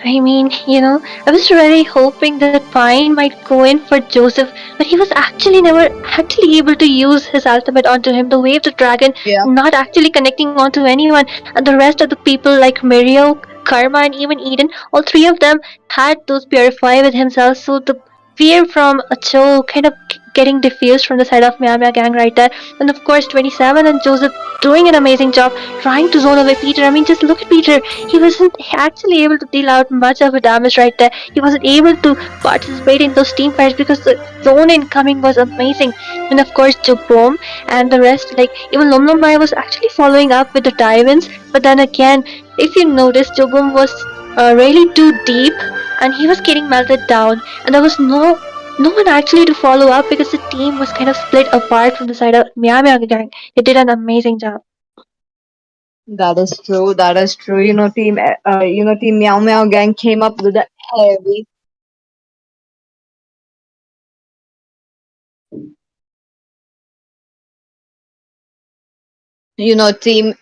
I mean, I was really hoping that Pine might go in for Joseph, but he was actually never actually able to use his ultimate onto him. The Wave the Dragon not actually connecting onto anyone, and the rest of the people like Mirio, Karma, and even Eden, all 3 of them had those Purify with himself, so the fear from Cho kind of getting diffused from the side of MeowMeow gang right there. And of course, 27 and Joseph doing an amazing job trying to zone away Peter. I mean, just look at Peter. He wasn't actually able to deal out much of a damage right there. He wasn't able to participate in those team fights because the zone incoming was amazing. And of course, Jubom and the rest, like even Lomlomai was actually following up with the dive-ins. But then again, if you notice, Jubom was really too deep and he was getting melted down, and there was no one actually to follow up because the team was kind of split apart from the side of MeowMeow gang. They did an amazing job. That is true. That is true. Team Meow Meow Gang came up with a heavy team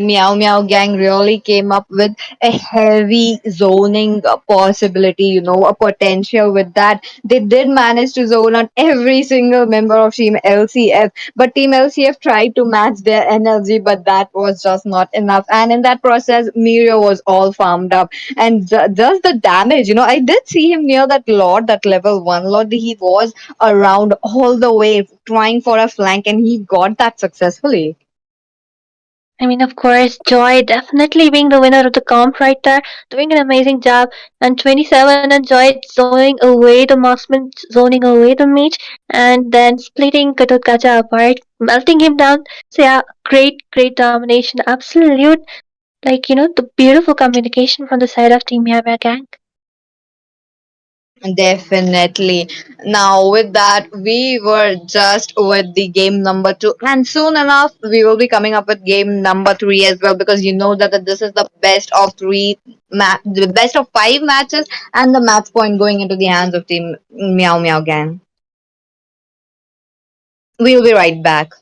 Meow Meow Gang really came up with a heavy zoning possibility, a potential with that. They did manage to zone out every single member of Team LCF, but Team LCF tried to match their energy, but that was just not enough. And in that process, Mirio was all farmed up. And just the damage, I did see him near that Lord, that level 1 Lord. He was around all the way trying for a flank, and he got that successfully. I mean, of course, Joy definitely being the winner of the comp right there, doing an amazing job. And 27 and Joy zoning away the marksman, zoning away the mage, and then splitting Katotkacha apart, melting him down. So, yeah, great domination. Absolute, like, the beautiful communication from the side of Team Yamia gang. Definitely. Now, with that, we were just with the game number 2, and soon enough, we will be coming up with game number 3 as well, because you know that this is the the best of 5 matches, and the match point going into the hands of Team Meow Meow Gang. We'll be right back.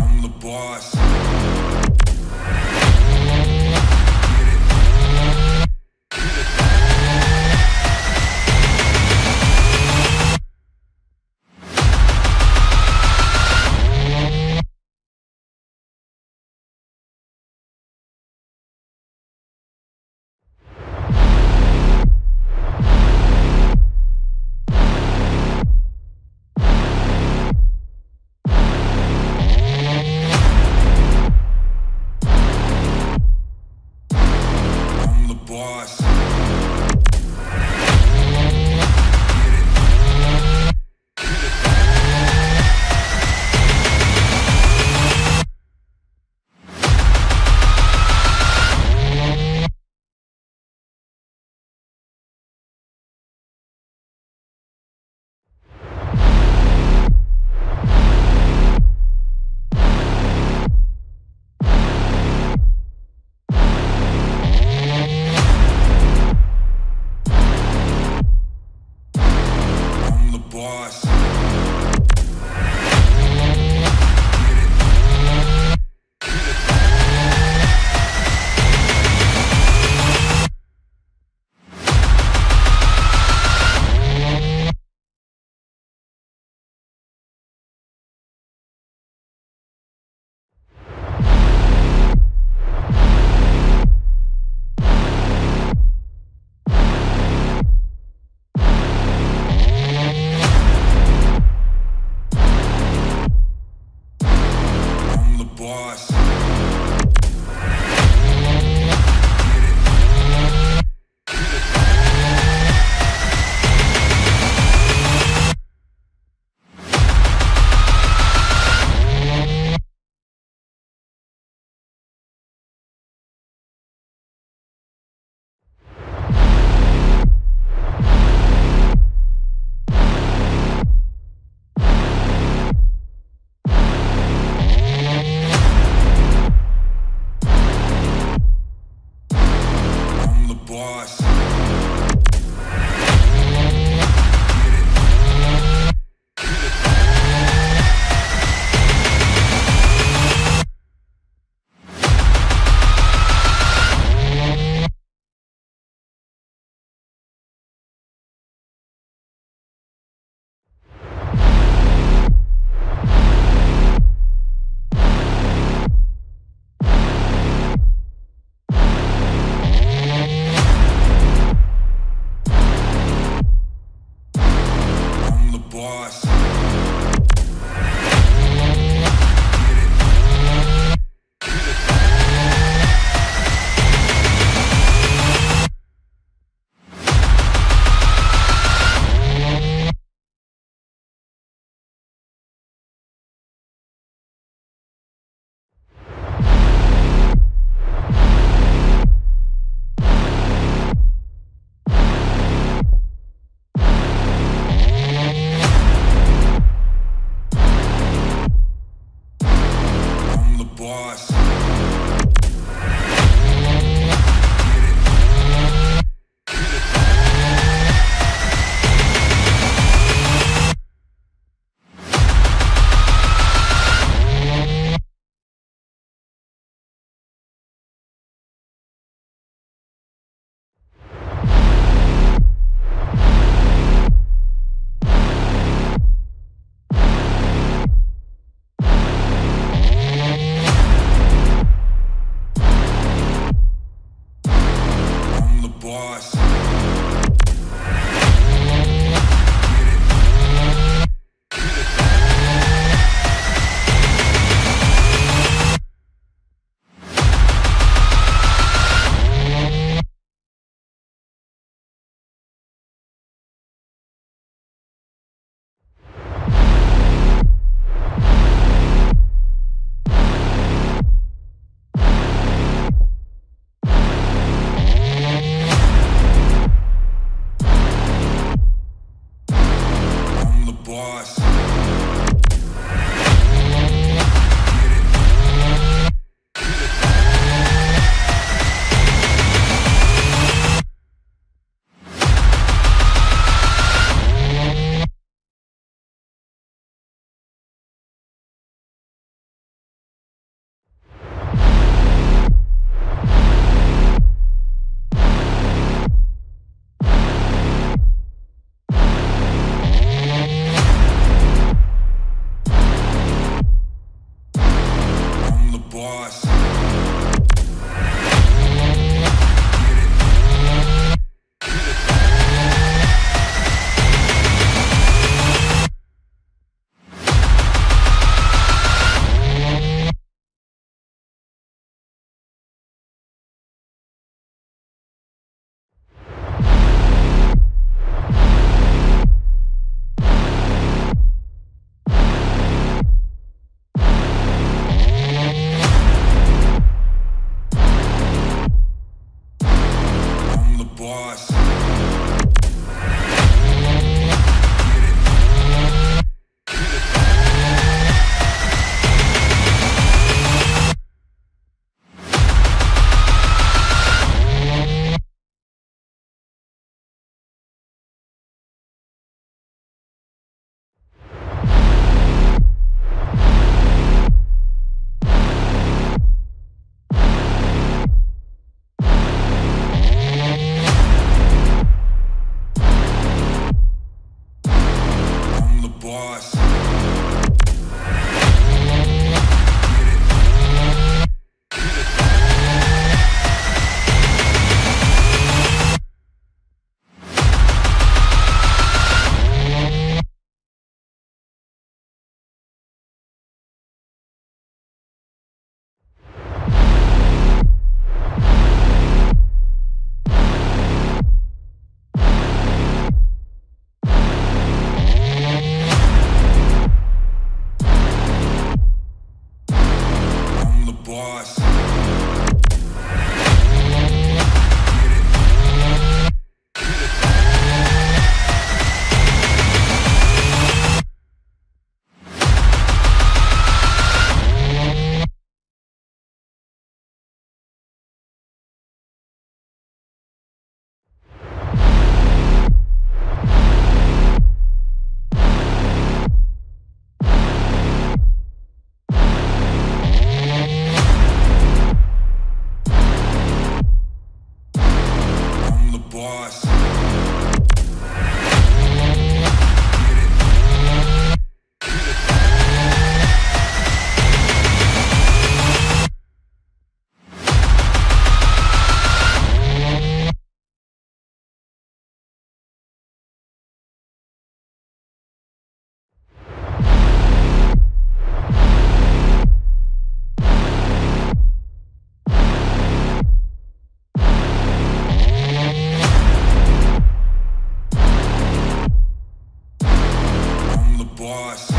I'm the boss. boss. I'm the boss. I'm the boss. I'm the boss. I'm the boss. I'm the boss. I'm the boss. boss.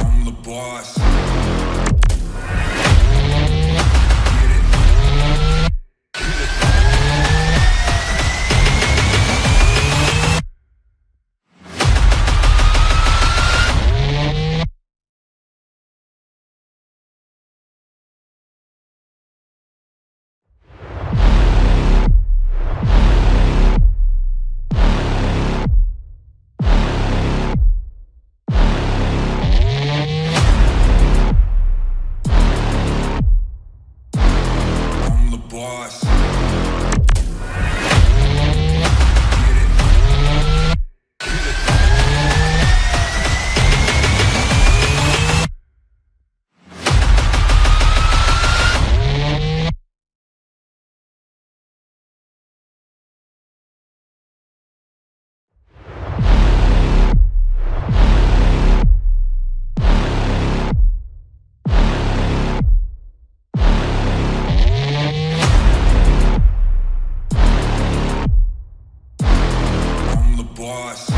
I'm the boss. I'm the boss. I'm the boss.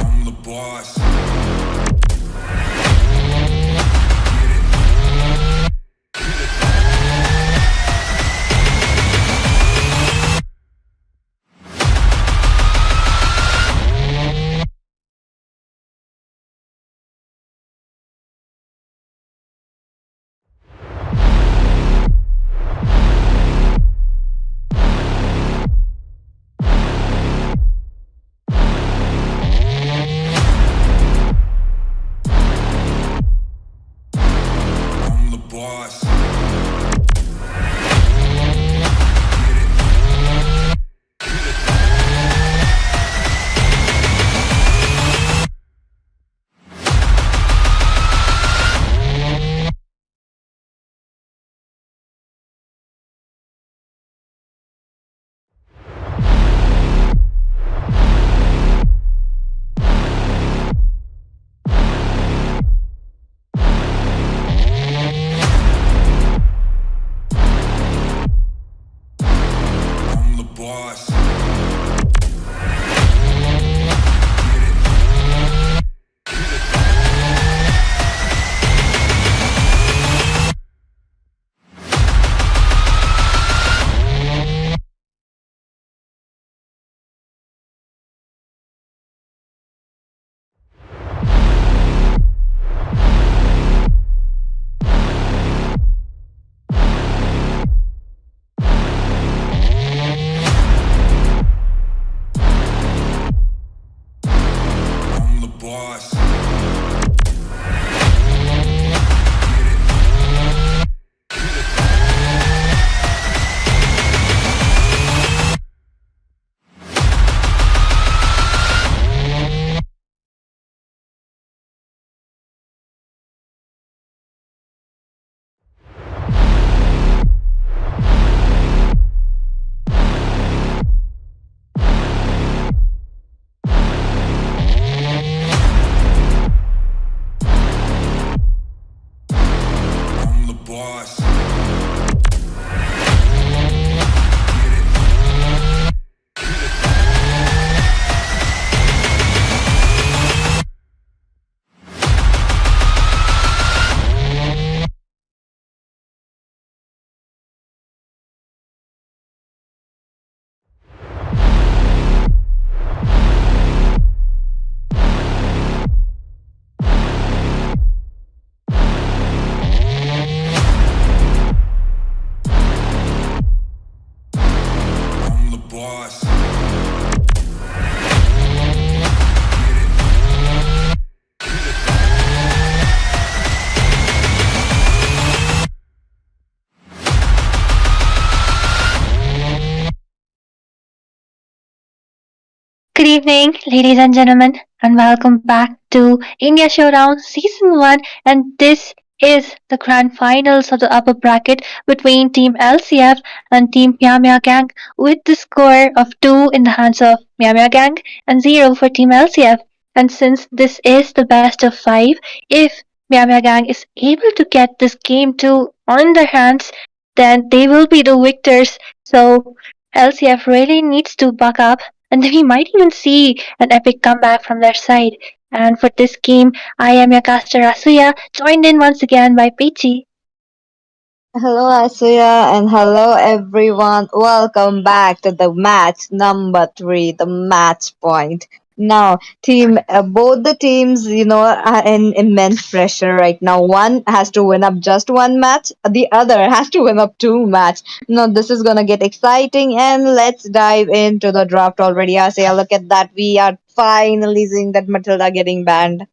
I'm the boss. I'm the boss. I'm the boss. boss. Good evening, ladies and gentlemen, and welcome back to India Showdown Season 1. And this is the grand finals of the upper bracket between Team LCF and Team MeowMeow Gang, with the score of 2 in the hands of MeowMeow Gang and 0 for Team LCF. And since this is the best of 5, if MeowMeow Gang is able to get this game 2 on their hands, then they will be the victors. So LCF really needs to buck up, and we might even see an epic comeback from their side. And for this game, I am your caster Asuya, joined in once again by Peachy. Hello, Asuya, and hello, everyone. Welcome back to the match number three, the match point. Now, both the teams, are in immense pressure right now. One has to win up just one match, the other has to win up two match. Now, this is gonna get exciting, and let's dive into the draft already. Asuya, look at that. We are finally seeing that Matilda getting banned.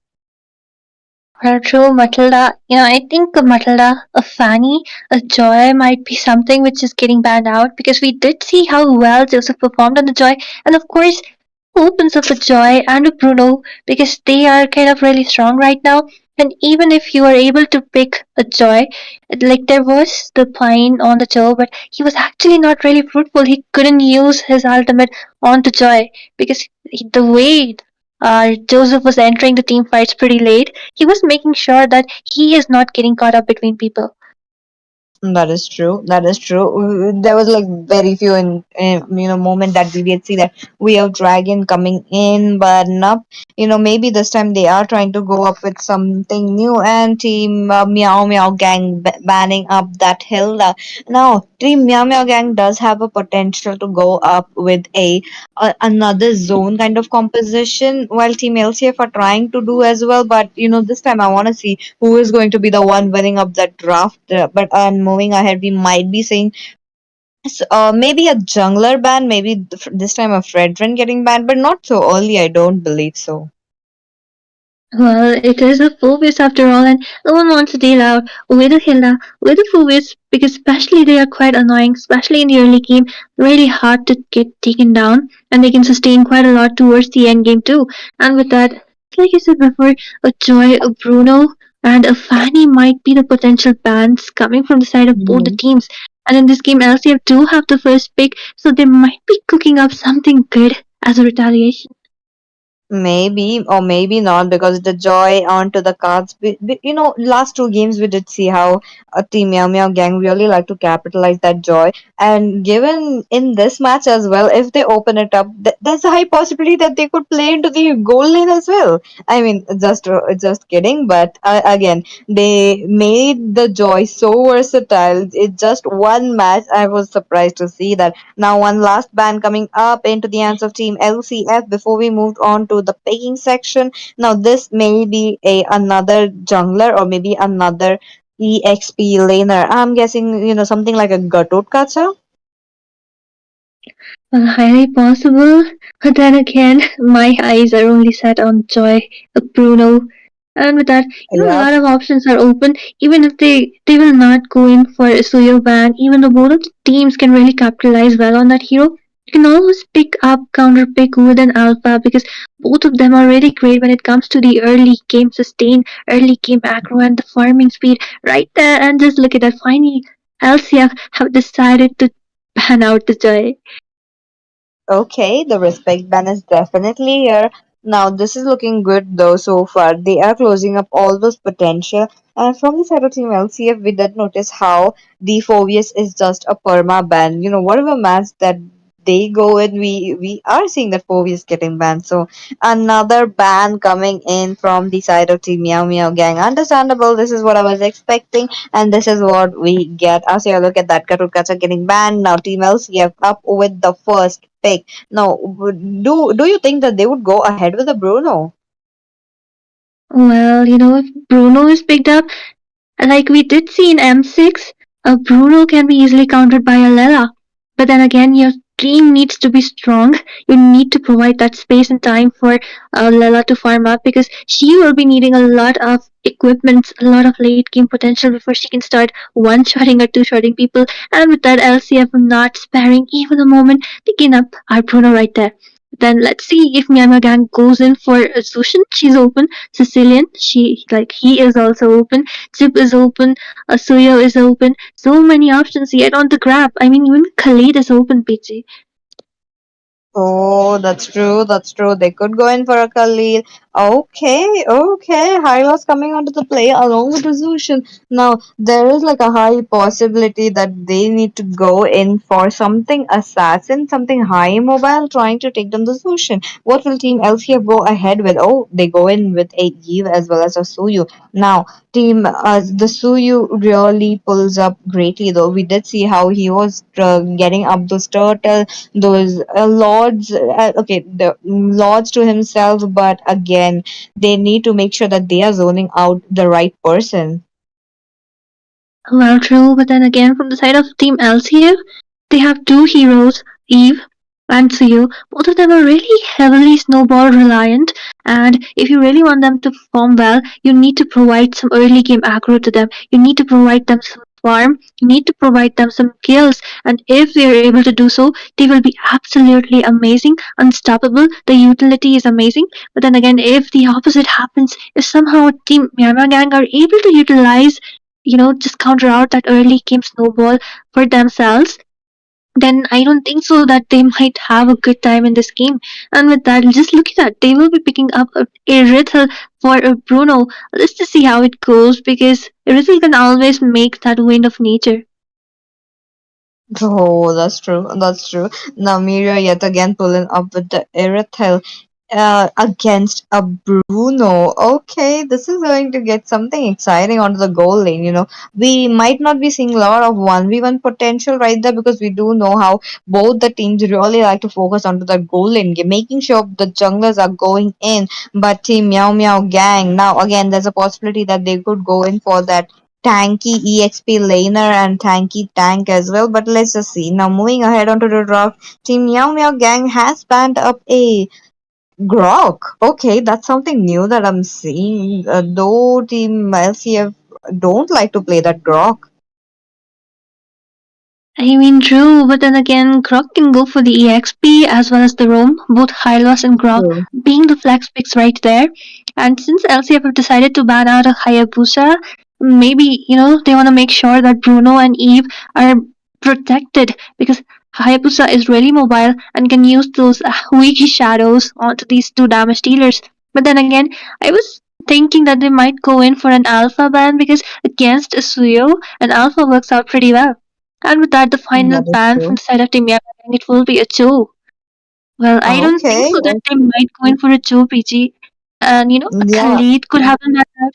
Well, true, Matilda. I think a Matilda, a Fanny, a Joy might be something which is getting banned out because we did see how well Joseph performed on the Joy, and of course, opens up a Joy and a Bruno because they are kind of really strong right now. And even if you are able to pick a Joy, like there was the Pine on the Joe, but he was actually not really fruitful. He couldn't use his ultimate onto Joy because the way Joseph was entering the team fights pretty late, he was making sure that he is not getting caught up between people. That is true. That is true. There was like very few moment that we did see that we have Dragon coming in, but not. Maybe this time they are trying to go up with something new. And Team Meow Meow Gang banning up that hill. Now, Team Meow Meow Gang does have a potential to go up with another zone kind of composition, while Team LCF are trying to do as well. But this time I want to see who is going to be the one winning up that draft. But moving ahead, we might be seeing maybe a jungler ban, maybe this time a Fredrin getting banned, but not so early. I don't believe so. Well, it is a Phoebus after all, and no one wants to deal out with a Hilda, with a Phoebus, because especially they are quite annoying, especially in the early game, really hard to get taken down, and they can sustain quite a lot towards the end game too. And with that, like I said before, a Joy, a Bruno, and a Fanny might be the potential bans coming from the side of both the Mhm. teams. And in this game, LCF do have the first pick, so they might be cooking up something good as a retaliation. Maybe or maybe not, because the joy onto the cards. Last two games we did see how Team Meow Meow Gang really like to capitalize that joy. And given in this match as well, if they open it up, there's a high possibility that they could play into the goal lane as well. I mean, just kidding. But again, they made the joy so versatile. It's just one match. I was surprised to see that. Now, one last ban coming up into the hands of Team LCF before we moved on to the picking section. Now, this may be another jungler or maybe another EXP laner. I'm guessing, something like a Gatot Kacha. Well, highly possible, but then again, my eyes are only set on Joy, Bruno, and with that, a Yeah. lot of options are open. Even if they will not go in for a Suyo ban, even though both of the teams can really capitalize well on that hero, you can always pick up, counter pick with an alpha because both of them are really great when it comes to the early game sustain, early game aggro, and the farming speed right there. And just look at that, finally, LCF have decided to ban out the Joy. Okay, the respect ban is definitely here. Now, this is looking good though so far. They are closing up all those potential. And from the side of Team LCF, we did notice how the Phobius is just a perma ban. Whatever match that they go with, we are seeing that Phobius getting banned. So, another ban coming in from the side of Team Meow Meow Gang. Understandable, this is what I was expecting, and this is what we get. As you look at that, Karukacha getting banned. Now, Team LCF up with the first pick. Now, do you think that they would go ahead with the Bruno? Well, if Bruno is picked up, like we did see in M6, Bruno can be easily countered by a Lela. But then again, you have game needs to be strong, you need to provide that space and time for Lela to farm up because she will be needing a lot of equipment, a lot of late game potential before she can start one shotting or two shotting people. And with that, LCF not sparing even a moment, picking up our Bruno right there. Then let's see if Myanmar Gang goes in for Sushin. She's open. Sicilian, he is also open. Chip is open. Suyo is open. So many options yet on the grab. I mean, even Khalid is open, PG. Oh, that's true. That's true. They could go in for a Khalil. Okay, okay. Hyla's coming onto the play along with Resolution. Now, there is like a high possibility that they need to go in for something assassin, something high mobile, trying to take down the Resolution. What will Team LCF go ahead with? Oh, they go in with a Eve as well as a Suyu. Now, the Suyu really pulls up greatly, though. We did see how he was getting up those turtle, those lords, okay, the lords to himself, but again, they need to make sure that they are zoning out the right person. Well, true, but then again, from the side of Team LCF, they have two heroes, Eve and Suyu. Both of them are really heavily snowball reliant, and if you really want them to perform well, you need to provide some early game aggro to them. You need to provide them some farm, you need to provide them some kills, and if they are able to do so, they will be absolutely amazing, unstoppable. The utility is amazing, but then again, if the opposite happens, if somehow Team Myanmar Gang are able to utilize just counter out that early game snowball for themselves, then I don't think so that they might have a good time in this game. And with that, just look at that. They will be picking up a Rithel for a Bruno. Let's just see how it goes because Rithel can always make that wind of nature. Oh, that's true. That's true. Now, Miria yet again pulling up with the Irithel against a Bruno. Okay, this is going to get something exciting onto the goal lane. We might not be seeing a lot of 1v1 potential right there because we do know how both the teams really like to focus onto the goal lane game, making sure the junglers are going in. But Team Meow Meow Gang, now again, there's a possibility that they could go in for that tanky EXP laner and tanky tank as well. But let's just see. Now moving ahead onto the draft, Team Meow Meow Gang has banned up a Grok. Okay, that's something new that I'm seeing. Though Team LCF don't like to play that Grok. I mean, true, but then again, Grok can go for the EXP as well as the roam, both Hylos and Grok True. being the flex picks right there. And since LCF have decided to ban out a Hayabusa, maybe, they want to make sure that Bruno and Eve are protected because Hayabusa is really mobile and can use those wiki shadows onto these two damage dealers. But then again, I was thinking that they might go in for an alpha ban because against Suyo, an alpha works out pretty well. And with that, the final That is ban from true. the side of Team Yap, I think it will be a Cho. Well, I don't think Okay. so that they might go in for a Cho PG. And Yeah. Khalid could have done that.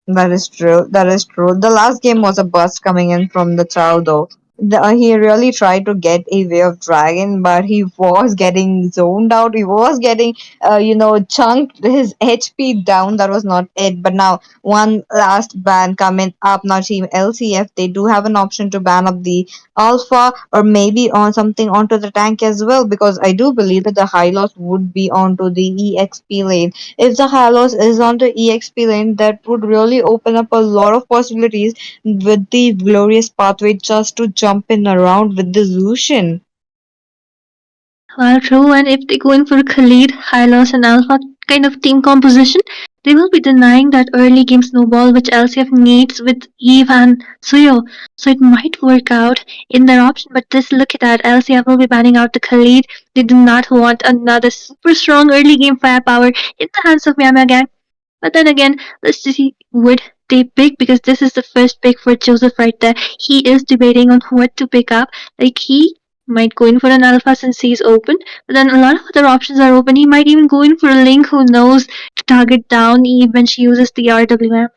That is true. That is true. The last game was a bust coming in from the Chow, though. He really tried to get a way of dragon, but he was getting zoned out. He was getting, chunked his HP down. That was not it. But now, one last ban coming up. Now, Team LCF, they do have an option to ban up the Alpha or maybe on something onto the tank as well, because I do believe that the high loss would be onto the EXP lane. If the Halos is on the EXP lane, that would really open up a lot of possibilities with the glorious pathway just to jump in around with the Lucian. Well, true. And if they go in for Khalid, Hylos, and Alpha kind of team composition, they will be denying that early game snowball which LCF needs with Eve and Suyo. So it might work out in their option. But just look at that. LCF will be banning out the Khalid. They do not want another super strong early game firepower in the hands of Myanmar Gang. But then again, let's see would they pick because this is the first pick for Joseph right there. He is debating on what to pick up. Like he might go in for an alpha since he's open, but then a lot of other options are open. He might even go in for a link who knows to target down Eve when she uses the RWM.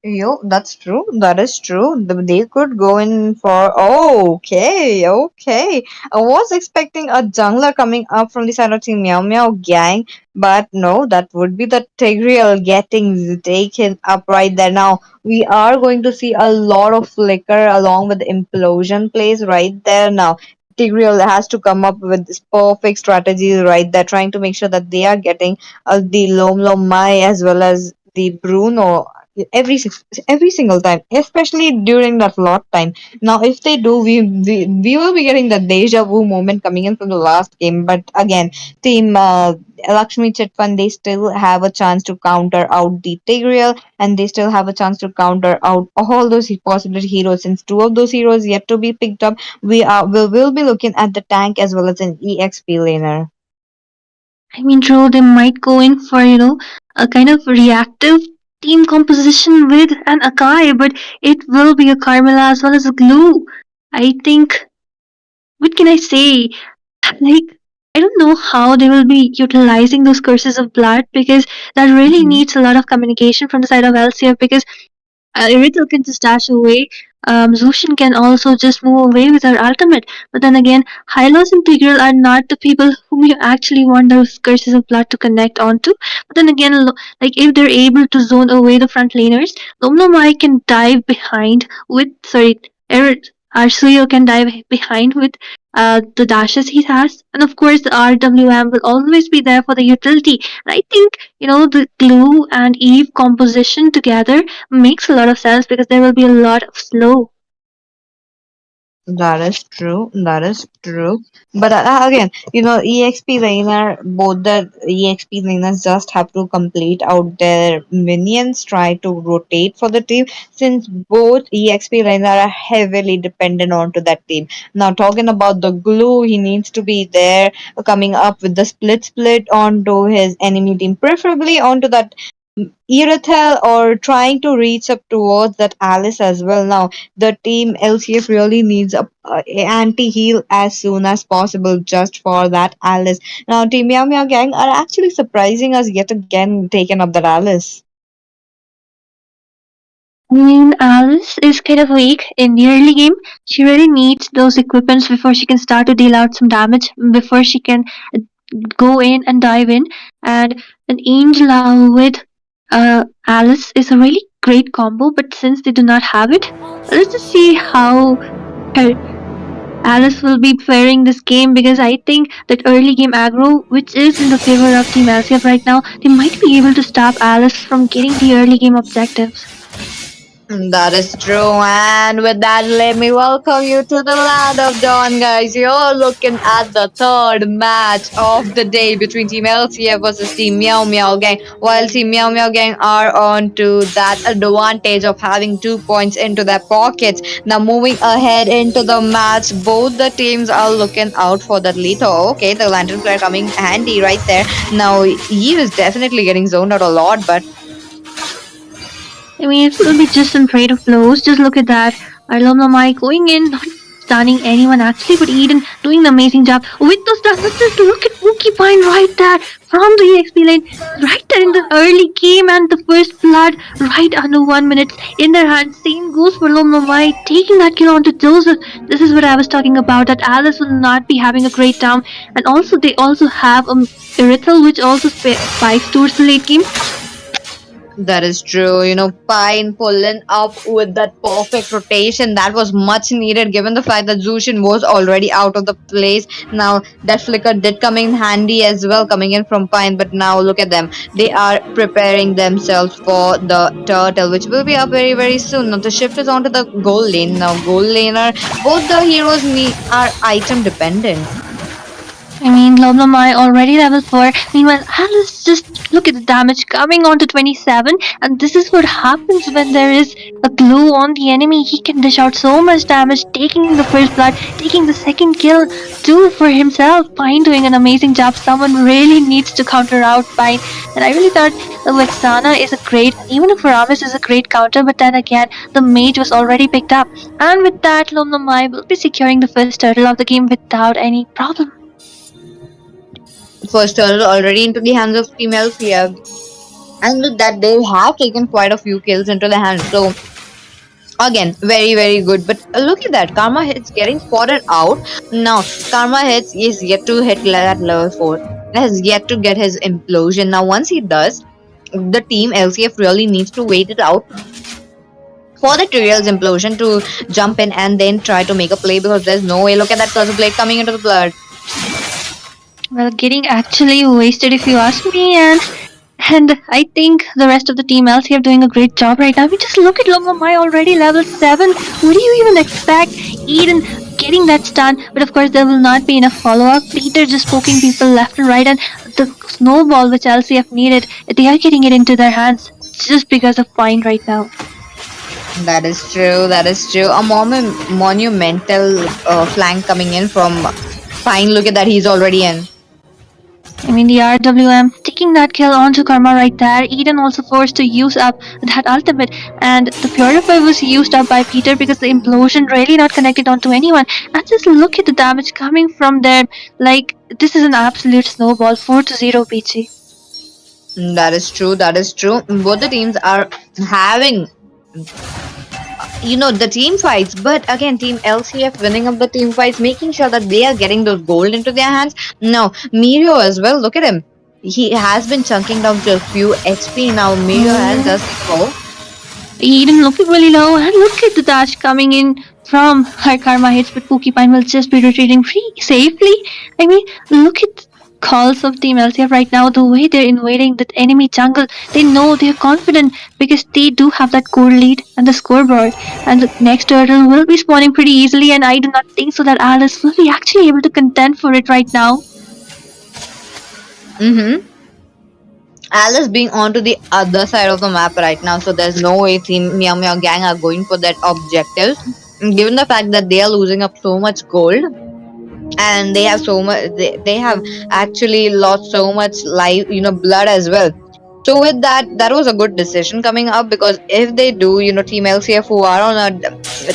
Yo, that's true. That is true. They could go in for. Oh, okay, okay. I was expecting a jungler coming up from the side of Team Meow Meow gang, but no, that would be the Tigreal getting taken up right there. Now, we are going to see a lot of flicker along with the implosion plays right there. Now, Tigreal has to come up with this perfect strategy right there, trying to make sure that they are getting the Lom Lom Mai as well as the Bruno every single time, especially during that lot time. Now, if they do, we will be getting the deja vu moment coming in from the last game. But again, team Lakshmi Chitfund, they still have a chance to counter out the Tigreal, and they still have a chance to counter out all those possible heroes. Since two of those heroes yet to be picked up, we will be looking at the tank as well as an EXP laner. I mean, true, they might go in for, a kind of reactive team composition with an Akai, but it will be a Carmela as well as a Glue. I think, what can I say? Like, I don't know how they will be utilizing those curses of blood because that really needs a lot of communication from the side of LCF because Irithel can just dash away. Zushin can also just move away with her ultimate. But then again, Hylos and Tigreal are not the people whom you actually want those curses of blood to connect onto. But then again, like if they're able to zone away the front laners, Lomnomai can dive behind with Arsuyo can dive behind with the dashes he has, and of course the RWM will always be there for the utility. And I think the Glue and Eve composition together makes a lot of sense because there will be a lot of slow. That is true. That is true. But again, EXP laner, both the EXP laners just have to complete out their minions, try to rotate for the team, since both EXP laner are heavily dependent onto that team. Now, talking about the glue, he needs to be there, coming up with the split onto his enemy team, preferably onto that Irithel, or trying to reach up towards that Alice as well. Now, the team LCF really needs a anti-heal as soon as possible just for that Alice. Now, Team Meow Meow Gang are actually surprising us yet again taking up that Alice. I mean, Alice is kind of weak in the early game. She really needs those equipments before she can start to deal out some damage, before she can go in and dive in. And an Angela with Alice is a really great combo, but since they do not have it, let's just see how her Alice will be faring this game because I think that early game aggro, which is in the favor of Team LCF right now, they might be able to stop Alice from getting the early game objectives. That is true. And with that, let me welcome you to the land of dawn, guys. You're looking at the third match of the day between Team LCF versus Team Meow Meow Gang. While Team Meow Meow Gang are on to that advantage of having 2 points into their pockets. Now, moving ahead into the match, both the teams are looking out for that lead. Oh, okay, the lantern flare coming handy right there. Now, Eve is definitely getting zoned out a lot, but I mean, it will be just some trade of blows. Just look at that. Arlomamai going in, not stunning anyone actually, but Eden doing an amazing job with those dusters. Look at Wookie Pine right there from the EXP lane, right there in the early game, and the first blood right under 1 minute in their hands. Same goes for Lomamai taking that kill onto Joseph. This is what I was talking about. That Alice will not be having a great time, and also they also have Irithel, which also spikes towards the late game. that is true. Pine pulling up with that perfect rotation. That was much needed given the fact that Zushin was already out of the place. Now, that flicker did come in handy as well, coming in from Pine. But now, look at them. They are preparing themselves for the turtle, which will be up very, very soon. Now, the shift is onto the gold lane. Now, gold laner, both the heroes are item dependent. I mean, Lomlomai already level 4. Meanwhile, Alice, just look at the damage coming on to 27. And this is what happens when there is a glue on the enemy. He can dish out so much damage, taking the first blood, taking the second kill, too, for himself. Pine doing an amazing job. Someone really needs to counter out Pine. And I really thought the Vexana is a great, even if Ramis is a great counter, but then again, the mage was already picked up. And with that, Lomlomai will be securing the first turtle of the game without any problem. First turtle already into the hands of Team LCF. And with that, they have taken quite a few kills into the hand. So again, very very good. But look at that, Karma Hits getting spotted out. Now Karma Hits is yet to hit that level 4, has yet to get his implosion. Now once he does, the team LCF really needs to wait it out for the Trial's implosion to jump in and then try to make a play, because there's no way. Look at that cursor blade coming into the blood. Well, getting actually wasted if you ask me, and I think the rest of the team LC are doing a great job right now. I mean, just look at Longomai already level 7. What do you even expect? Eden getting that stun, but of course there will not be enough follow-up. Peter just poking people left and right, and the snowball which LCF needed, they are getting it into their hands just because of Pine right now. That is true. That is true. A monumental flank coming in from Pine. Look at that. He's already in. I mean, the RWM taking that kill onto Karma right there. Eden also forced to use up that ultimate, and the Purify was used up by Peter because the implosion really not connected onto anyone. And just look at the damage coming from them. Like, this is an absolute snowball. 4-0 PG. That is true. That is true. Both the teams are having, the team fights, but again, team LCF winning up the team fights, making sure that they are getting those gold into their hands. Now Miro as well, look at him, he has been chunking down to a few HP. Now Miro has just go. Eden looking really low, and look at the dash coming in from her Karma Hits, but Pokipine will just be retreating pretty safely. I mean, look at calls of Team LCF right now, the way they're invading that enemy jungle. They know, they're confident because they do have that core lead and the scoreboard, and the next turtle will be spawning pretty easily, and I do not think so that Alice will be actually able to contend for it right now. Alice being onto the other side of the map right now, so there's no way Team MeowMeow gang are going for that objective, given the fact that they are losing up so much gold. And they have so much, they have actually lost so much life, blood as well. So with that was a good decision coming up, because if they do, Team LCF, who are on an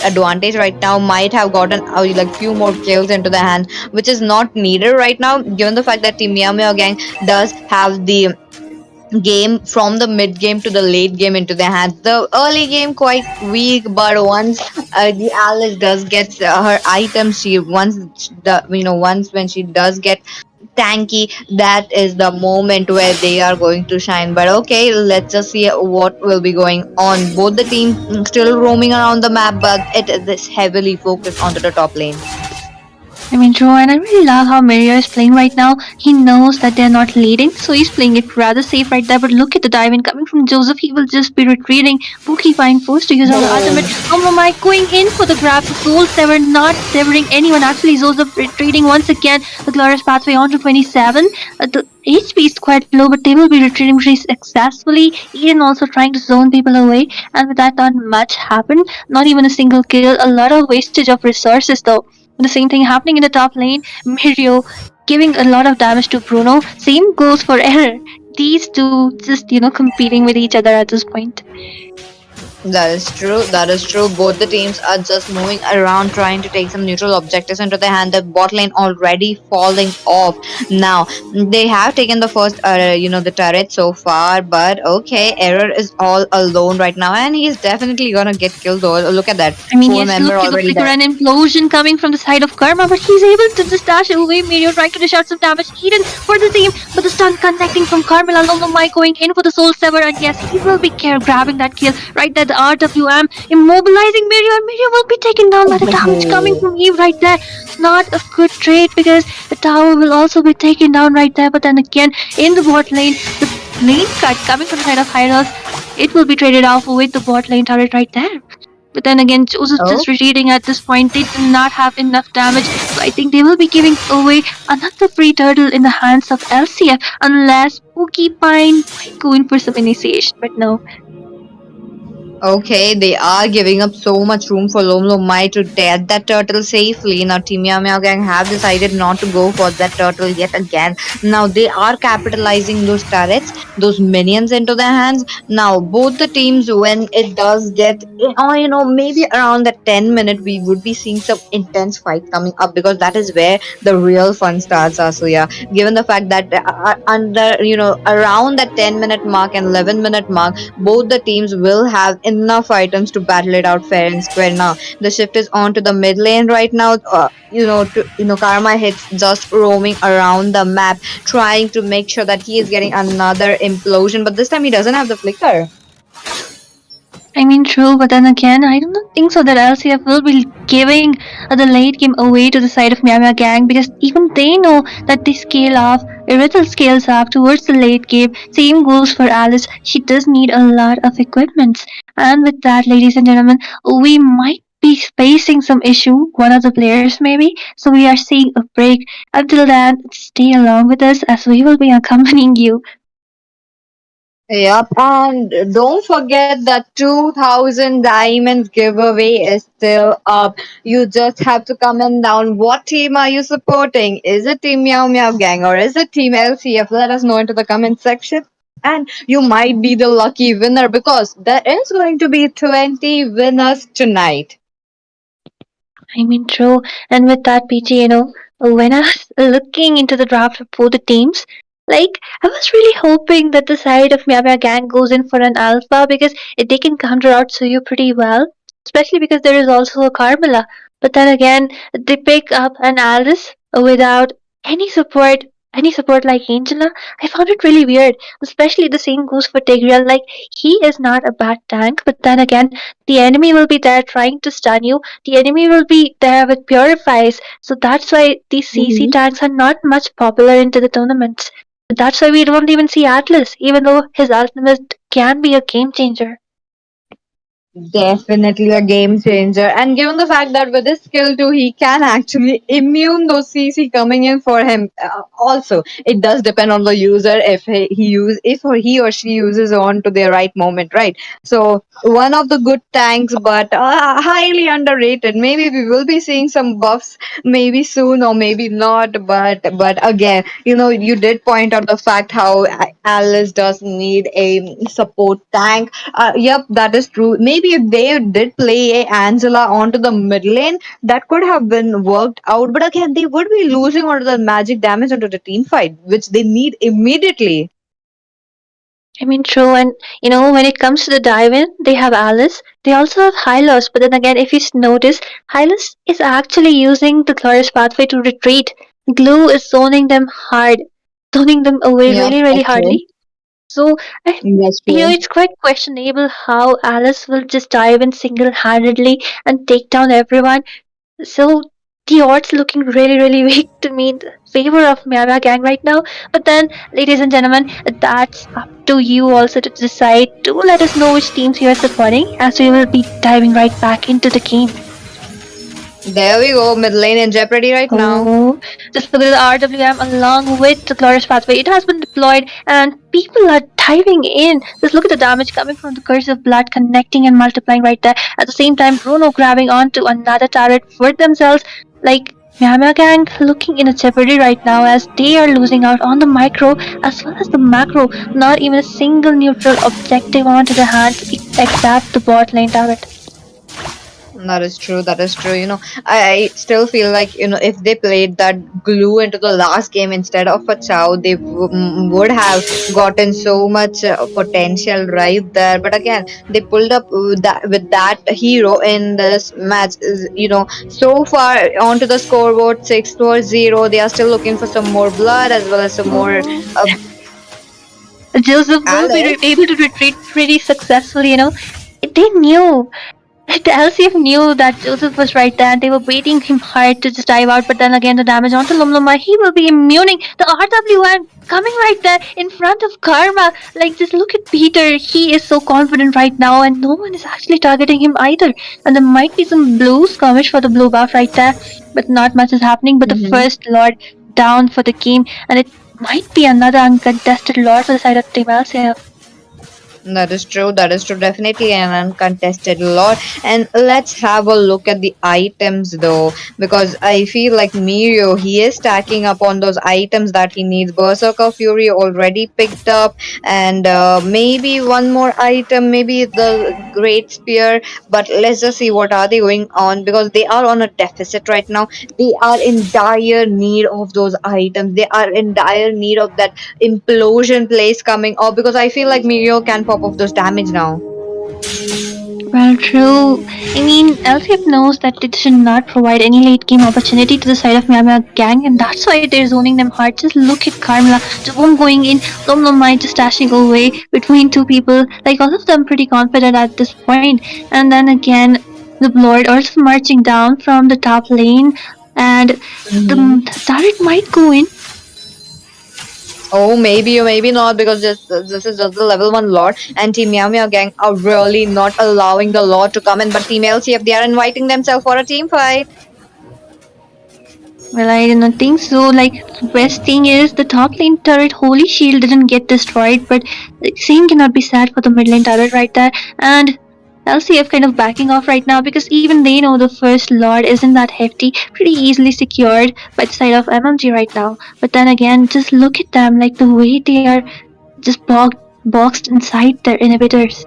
advantage right now, might have gotten like few more kills into the hand, which is not needed right now, given the fact that Team MeowMeow gang does have the game from the mid game to the late game into their hands. The early game quite weak, but once the Alice does get her items, once when she does get tanky, that is the moment where they are going to shine. But okay, let's just see what will be going on. Both the teams still roaming around the map, but it is heavily focused onto the top lane. I mean, true, and I really love how Mario is playing right now. He knows that they're not leading, so he's playing it rather safe right there. But look at the dive in coming from Joseph. He will just be retreating. Pokipine forced to use the ultimate. Mike going in for the grab. Soul Sever not severing anyone. Actually, Joseph retreating once again. The Glorious Pathway on to 27. The HP is quite low, but they will be retreating pretty successfully. Eden also trying to zone people away, and with that, not much happened. Not even a single kill. A lot of wastage of resources, though. The same thing happening in the top lane. Mirio giving a lot of damage to Bruno. Same goes for Error. These two just, competing with each other at this point. That is true. That is true. Both the teams are just moving around, trying to take some neutral objectives into their hand. The bot lane already falling off. Now they have taken the first, the turret so far. But okay, Error is all alone right now, and he's definitely gonna get killed. Though, look at that. I mean, Four yes, member look at the already flicker dead. and implosion coming from the side of Karma, but he's able to just dash away. Mirio trying to dish out some damage. Eden for the team, but the stun connecting from Carmela. Longomai going in for the Soul Sever, and yes, he will be grabbing that kill right there. The RWM immobilizing Mirio, and Mirio will be taken down by the damage coming from Eve right there. Not a good trade, because the tower will also be taken down right there. But then again, in the bot lane, the lane cut coming from the side of Hyros, it will be traded off with the bot lane turret right there. But then again, Joseph just retreating at this point. They do not have enough damage, so I think they will be giving away another free turtle in the hands of LCF, unless Pokipine might go in for some initiation. But no. Okay, they are giving up so much room for Mai to death that turtle safely. Now, Team Meow Meow Gang have decided not to go for that turtle yet again. Now, they are capitalizing those turrets, those minions into their hands. Now, both the teams, when it does get, maybe around the 10 minute, we would be seeing some intense fight coming up because that is where the real fun starts, Asuya. Given the fact that around that 10-minute mark and 11-minute mark, both the teams will have enough items to battle it out fair and square. Now the shift is on to the mid lane right now. Karma hits just roaming around the map, trying to make sure that he is getting another implosion, but this time he doesn't have the flicker. I mean, true, but then again, I don't think so that LCF will be giving the late game away to the side of MeowMeow Gang because even they know that they scale off, Irithel scales up towards the late game. Same goes for Alice. She does need a lot of equipment. And with that, ladies and gentlemen, we might be facing some issue, one of the players maybe, so we are seeing a break. Until then, stay along with us as we will be accompanying you. Yep, and don't forget that 2000 diamonds giveaway is still up. You just have to comment down what team are you supporting. Is it Team Meow Meow Gang or is it Team LCF? Let us know into the comment section. And you might be the lucky winner because there is going to be 20 winners tonight. I mean, true. And with that, PG, when I was looking into the draft of both the teams, like, I was really hoping that the side of Mia Gang goes in for an alpha because they can counter out Suyu pretty well, especially because there is also a Carmela. But then again, they pick up an Alice without any support. Any support like Angela, I found it really weird. Especially the same goes for Tigreal. Like he is not a bad tank, but then again, the enemy will be there trying to stun you, the enemy will be there with purifies. So that's why these CC tanks are not much popular into the tournaments. That's why we don't even see Atlas, even though his ultimate can be a game changer. Definitely a game changer. And given the fact that with his skill too, he can actually immune those CC coming in for him. Also, it does depend on the user if he or she uses on to the right moment, right? So one of the good tanks, but highly underrated. Maybe we will be seeing some buffs, maybe soon or maybe not. But again, you did point out the fact how Alice does need a support tank. Yep, that is true. Maybe if they did play a Angela onto the mid lane, that could have been worked out. But again, they would be losing onto the magic damage onto the team fight, which they need immediately. I mean, true, and when it comes to the dive in, they have Alice. They also have Hylos, but then again, if you notice, Hylos is actually using the glorious pathway to retreat. Glue is zoning them hard, zoning them away Yeah, really, really that's true. hardly. So, That's true. it's quite questionable how Alice will just dive in single handedly and take down everyone. So, the odds looking really, really weak to me in favor of Miara Gang right now. But then, ladies and gentlemen, that's up to you also to decide. Do let us know which teams you are supporting, as we will be diving right back into the game. There we go. Mid lane in jeopardy right now. Oh, just look at the RWM along with the Glorious Pathway. It has been deployed and people are diving in. Just look at the damage coming from the Curse of Blood connecting and multiplying right there. At the same time, Bruno grabbing onto another turret for themselves. Like, Miyama Gang looking in a jeopardy right now as they are losing out on the micro as well as the macro. Not even a single neutral objective onto the hands except the bot lane turret. That is true. That is true. I still feel like, if they played that glue into the last game instead of a chow, they would have gotten so much potential right there. But again, they pulled up with that hero in this match. So far onto the scoreboard, 6-0. They are still looking for some more blood as well as some more Joseph will be Alex. able to retreat pretty successfully. They knew. The LCF knew that Joseph was right there and they were waiting him hard to just dive out, but then again the damage onto Lumluma, he will be immuning the RWM coming right there in front of Karma. Like, just look at Peter, he is so confident right now and no one is actually targeting him either. And there might be some blue skirmish for the blue buff right there, but not much is happening. But the first Lord down for the game, and it might be another uncontested Lord for the side of Team LCF. That is true. That is true. Definitely an uncontested lot. And let's have a look at the items though, because I feel like Mirio, he is stacking up on those items that he needs. Berserker Fury already picked up, and maybe one more item, maybe the Great Spear. But let's just see what are they going on, because they are on a deficit right now. They are in dire need of those items. They are in dire need of that implosion place coming up, because I feel like Mirio can pop off those damage now. Well, true. I mean, LCF knows that it should not provide any late game opportunity to the side of MeowMeow gang, and that's why they're zoning them hard. Just look at Carmela, Jabom going in, Lom Lom Mind just dashing away between two people. Like, all of them pretty confident at this point. And then again, the Lord also marching down from the top lane, and Mhm. the turret might go in. Oh, maybe or maybe not, because this is just the level 1 Lord, and Team Meow Meow Gang are really not allowing the Lord to come in. But Team LCF, they are inviting themselves for a team fight. Well, I do not think so. Like, the best thing is the top lane turret Holy Shield didn't get destroyed, but the same cannot be said for the mid lane turret right there. And LCF kind of backing off right now because even they know the first Lord isn't that hefty, pretty easily secured by the side of MMG right now. But then again, just look at them, like the way they are just boxed inside their inhibitors.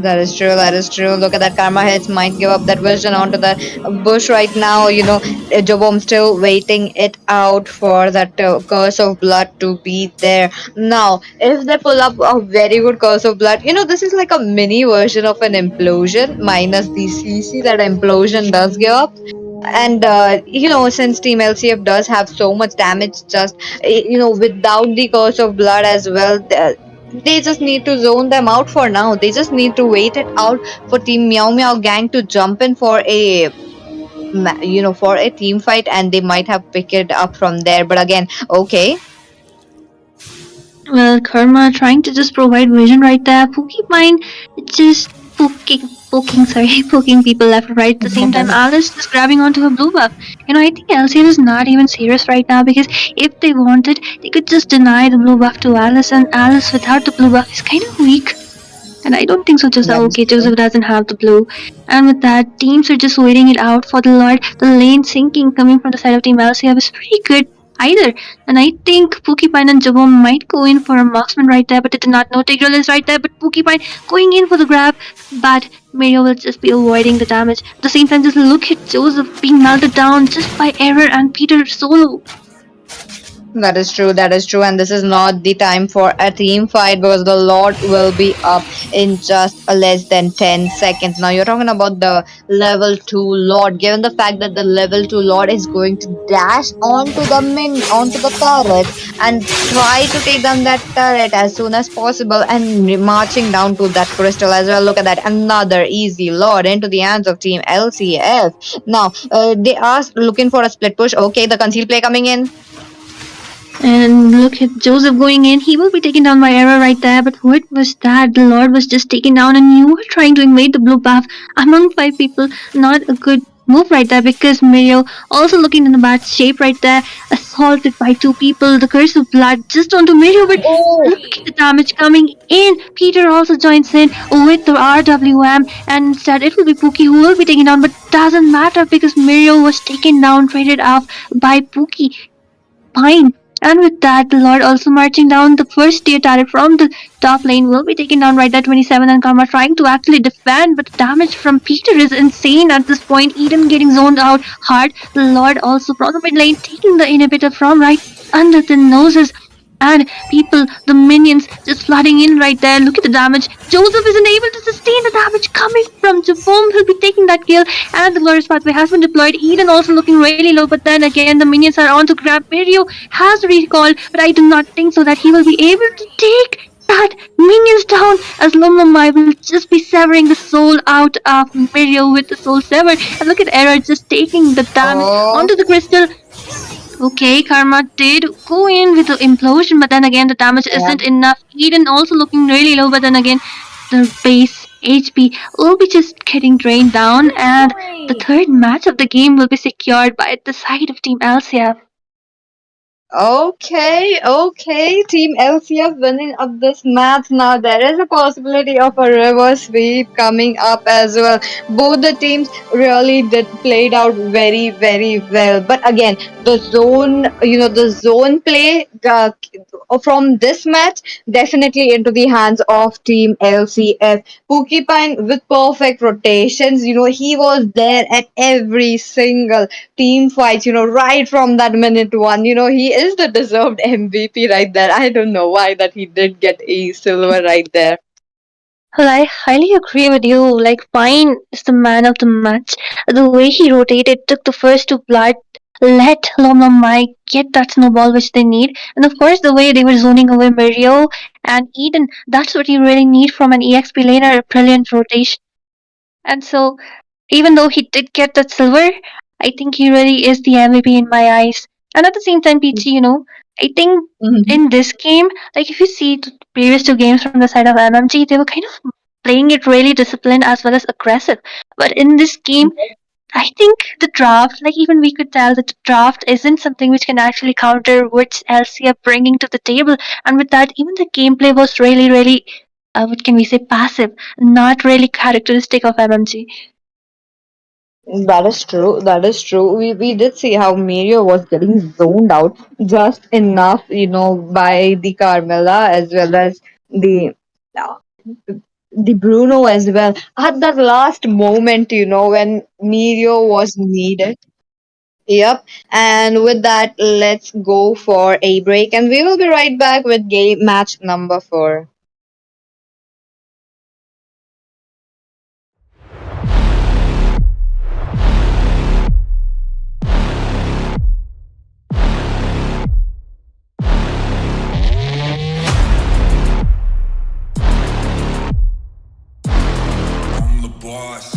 That is true. That is true. Look at that. Karma Heads might give up that vision onto that bush right now. Jobom still waiting it out for that curse of blood to be there. Now, if they pull up a very good curse of blood, this is like a mini version of an implosion minus the CC that implosion does give up. And since Team LCF does have so much damage, just without the curse of blood as well, they just need to zone them out for now. They just need to wait it out for Team Meow Meow Gang to jump in for a team fight, and they might have picked it up from there. But again, okay. Well, Karma trying to just provide vision right there. Pokemon just sorry, poking people left and right at the same time. Alice just grabbing onto her blue buff. I think LCL is not even serious right now because if they wanted, they could just deny the blue buff to Alice, and Alice without the blue buff is kind of weak. And I don't think so, Joseph. That is Okay, true. Joseph doesn't have the blue. And with that, teams are just waiting it out for the Lord. The lane sinking coming from the side of Team LCF is pretty good either. And I think Pokipine and Jabom might go in for a marksman right there, but they did not know Tigreal is right there. But Pokipine going in for the grab, but Mario will just be avoiding the damage. At the same time, just look at Joseph being melted down just by error and Peter solo. That is true. That is true. And this is not the time for a team fight, because the Lord will be up in just less than 10 seconds. Now, you're talking about the level 2 Lord. Given the fact that the level 2 Lord is going to dash onto the turret and try to take down that turret as soon as possible, and marching down to that crystal as well. Look at that. Another easy Lord into the hands of Team LCF. Now, they are looking for a split push. Okay, the conceal play coming in. And look at Joseph going in. He will be taken down by error right there. But what was that? The Lord was just taken down, and you were trying to invade the blue buff among 5 people. Not a good move right there because Mario also looking in a bad shape right there. Assaulted by 2 people. The curse of blood just onto Mario. But Oh, look at the damage coming in. Peter also joins in with the RWM, and instead it will be Pookie who will be taken down. But doesn't matter because Mario was taken down, traded off by Pookie. Fine. And with that, the Lord also marching down. The first tier turret from the top lane will be taken down right at 27, and Karma trying to actually defend, but the damage from Peter is insane at this point. Eden getting zoned out hard. The Lord also from the mid lane taking the inhibitor from right under the noses. And people, the minions, just flooding in right there. Look at the damage. Joseph isn't able to sustain the damage coming from Jabom. He'll be taking that kill. And the glorious pathway has been deployed. Eden also looking really low. But then again, the minions are on to grab. Mario has recalled. But I do not think so that he will be able to take that minions down, as Lomlomai will just be severing the soul out of Mario with the soul severed. And look at Era just taking the damage oh. onto the crystal. Okay, Karma did go in with the implosion, but then again the damage isn't enough. Eden also looking really low, but then again the base HP will be just getting drained down, and the third match of the game will be secured by the side of Team LCF. Okay, okay. Team LCF winning up this match. Now there is a possibility of a reverse sweep coming up as well. Both the teams really did played out very, very well. But again, the zone play from this match definitely into the hands of Team LCF. Pine with perfect rotations. He was there at every single team fights, right from that minute one. He is the deserved MVP right there. I don't know why that he did get a silver right there. Well, I highly agree with you. Like, Pine is the man of the match. The way he rotated, took the first two blood, let Lom Lom Mike get that snowball which they need. And of course, the way they were zoning away Mario and Eden, that's what you really need from an EXP laner, a brilliant rotation. And so, even though he did get that silver, I think he really is the MVP in my eyes. And at the same time, Peachy, I think Mhm. in this game, like if you see the previous two games from the side of MMG, they were kind of playing it really disciplined as well as aggressive. But in this game, I think the draft, like even we could tell that the draft isn't something which can actually counter which LC are bringing to the table. And with that, even the gameplay was really, really, what can we say, passive, not really characteristic of MMG. That is true. That is true. We did see how Mario was getting zoned out just enough, by the Carmela as well as the uh, the Bruno as well. At that last moment, when Mario was needed. Yep. And with that, let's go for a break, and we will be right back with game match number 4. I'm the boss.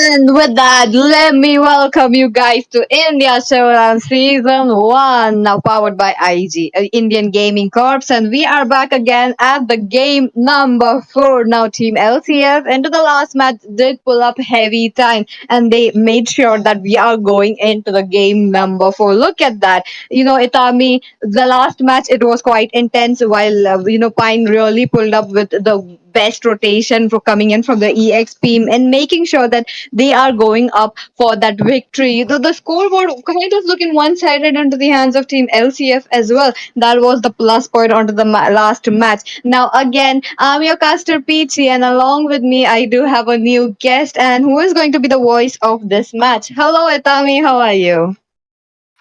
And with that, let me welcome you guys to India Showdown Season 1, now powered by IG, Indian Gaming Corps. And we are back again at the game number 4. Now, Team LCF into the last match did pull up heavy time, and they made sure that we are going into the game number 4. Look at that. Itami, the last match, it was quite intense, while, Pine really pulled up with the best rotation for coming in from the EX team and making sure that they are going up for that victory. The scoreboard kind of looking one-sided into the hands of Team LCF as well. That was the plus point onto the last match. Now again, I'm your caster Peachy, and along with me, I do have a new guest, and who is going to be the voice of this match. Hello, Itami. How are you?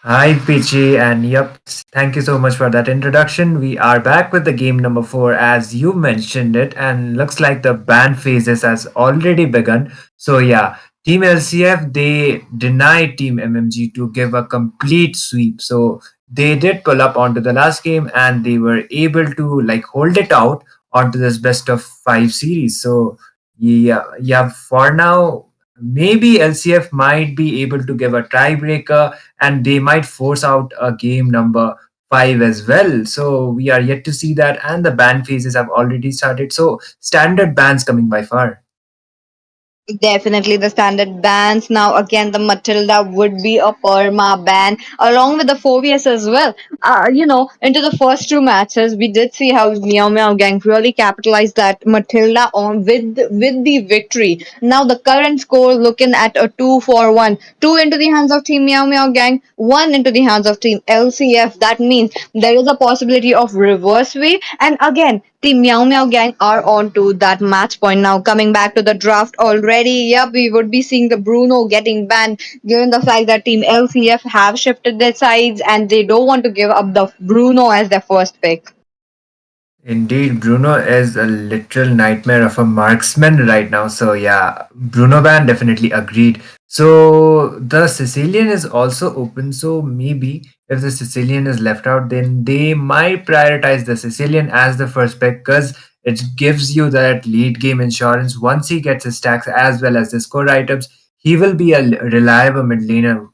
Hi, Peachy, and yep, thank you so much for that introduction. We are back with the game number 4 as you mentioned it, and looks like the ban phases has already begun. So yeah, Team LCF they denied Team MMG to give a complete sweep. So they did pull up onto the last game and they were able to like hold it out onto this best of 5 series. So yeah, for now maybe LCF might be able to give a tiebreaker and they might force out a game number 5 as well. So we are yet to see that, and the ban phases have already started. So standard bans coming by far. Definitely the standard bans. Now again, the Matilda would be a perma ban along with the Phobias as well. Into the first two matches, we did see how Meow Gang really capitalized that Matilda on with the victory. Now the current score looking at a 2-4-1. Two into the hands of Team Meow Gang, one into the hands of Team LCF. That means there is a possibility of reverse way. And again, the Meow Gang are on to that match point now. Coming back to the draft already, yep, we would be seeing the Bruno getting banned, given the fact that Team LCF have shifted their sides and they don't want to give up the Bruno as their first pick. Indeed, Bruno is a literal nightmare of a marksman right now. So yeah, Bruno ban definitely agreed. So the Sicilian is also open. So maybe if the Sicilian is left out, then they might prioritize the Sicilian as the first pick because it gives you that lead game insurance. Once he gets his stacks as well as the score items, he will be a reliable mid laner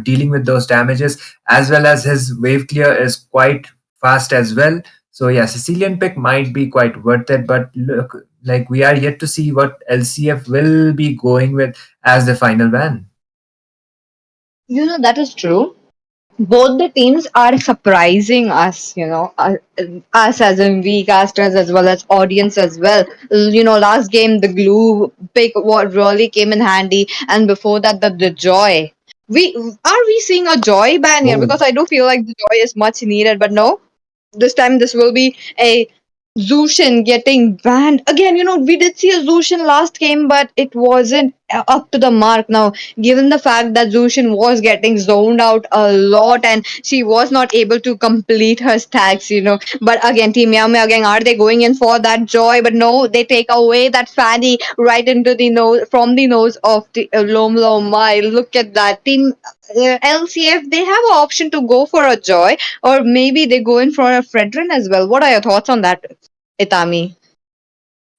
dealing with those damages, as well as his wave clear is quite fast as well. So yeah, Sicilian pick might be quite worth it, but look, like we are yet to see what LCF will be going with as the final ban. That is true. Both the teams are surprising us, us as in we casters as well as audience as well. Last game the glue pick what really came in handy, and before that the joy. We seeing a joy ban here Oh, because I do feel like the joy is much needed, but no, this time this will be a Zushin getting banned again. We did see a Zushin last game, but it wasn't up to the mark. Now, given the fact that Zushin was getting zoned out a lot and she was not able to complete her stacks. But again, Team Meow again, are they going in for that joy? But no, they take away that fanny right into the nose from the nose of the Lom Lom Mai. Look at that. Team LCF, they have an option to go for a joy, or maybe they go in for a Fredrin as well. What are your thoughts on that, Itami?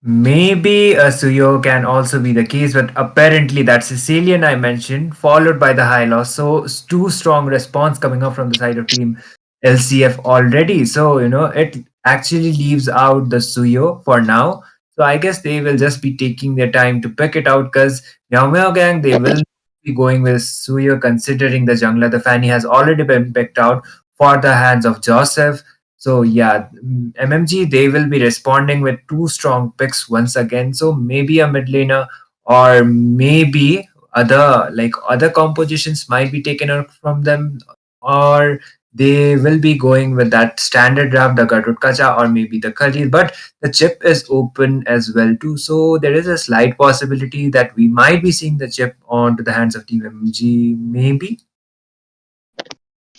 maybe a Suyo can also be the case, but apparently that Sicilian I mentioned, followed by the high loss. So too strong response coming up from the side of team LCF already. So it actually leaves out the Suyo for now. So I guess they will just be taking their time to pick it out because Meow Gang they will be going with Suyo considering the jungler. The Fanny has already been picked out for the hands of Joseph. So yeah, MMG they will be responding with two strong picks once again. So maybe a mid laner or maybe other compositions might be taken out from them, or they will be going with that standard draft, the Garut Kacha or maybe the Khalil. But the chip is open as well too. So there is a slight possibility that we might be seeing the chip onto the hands of Team MMG, maybe.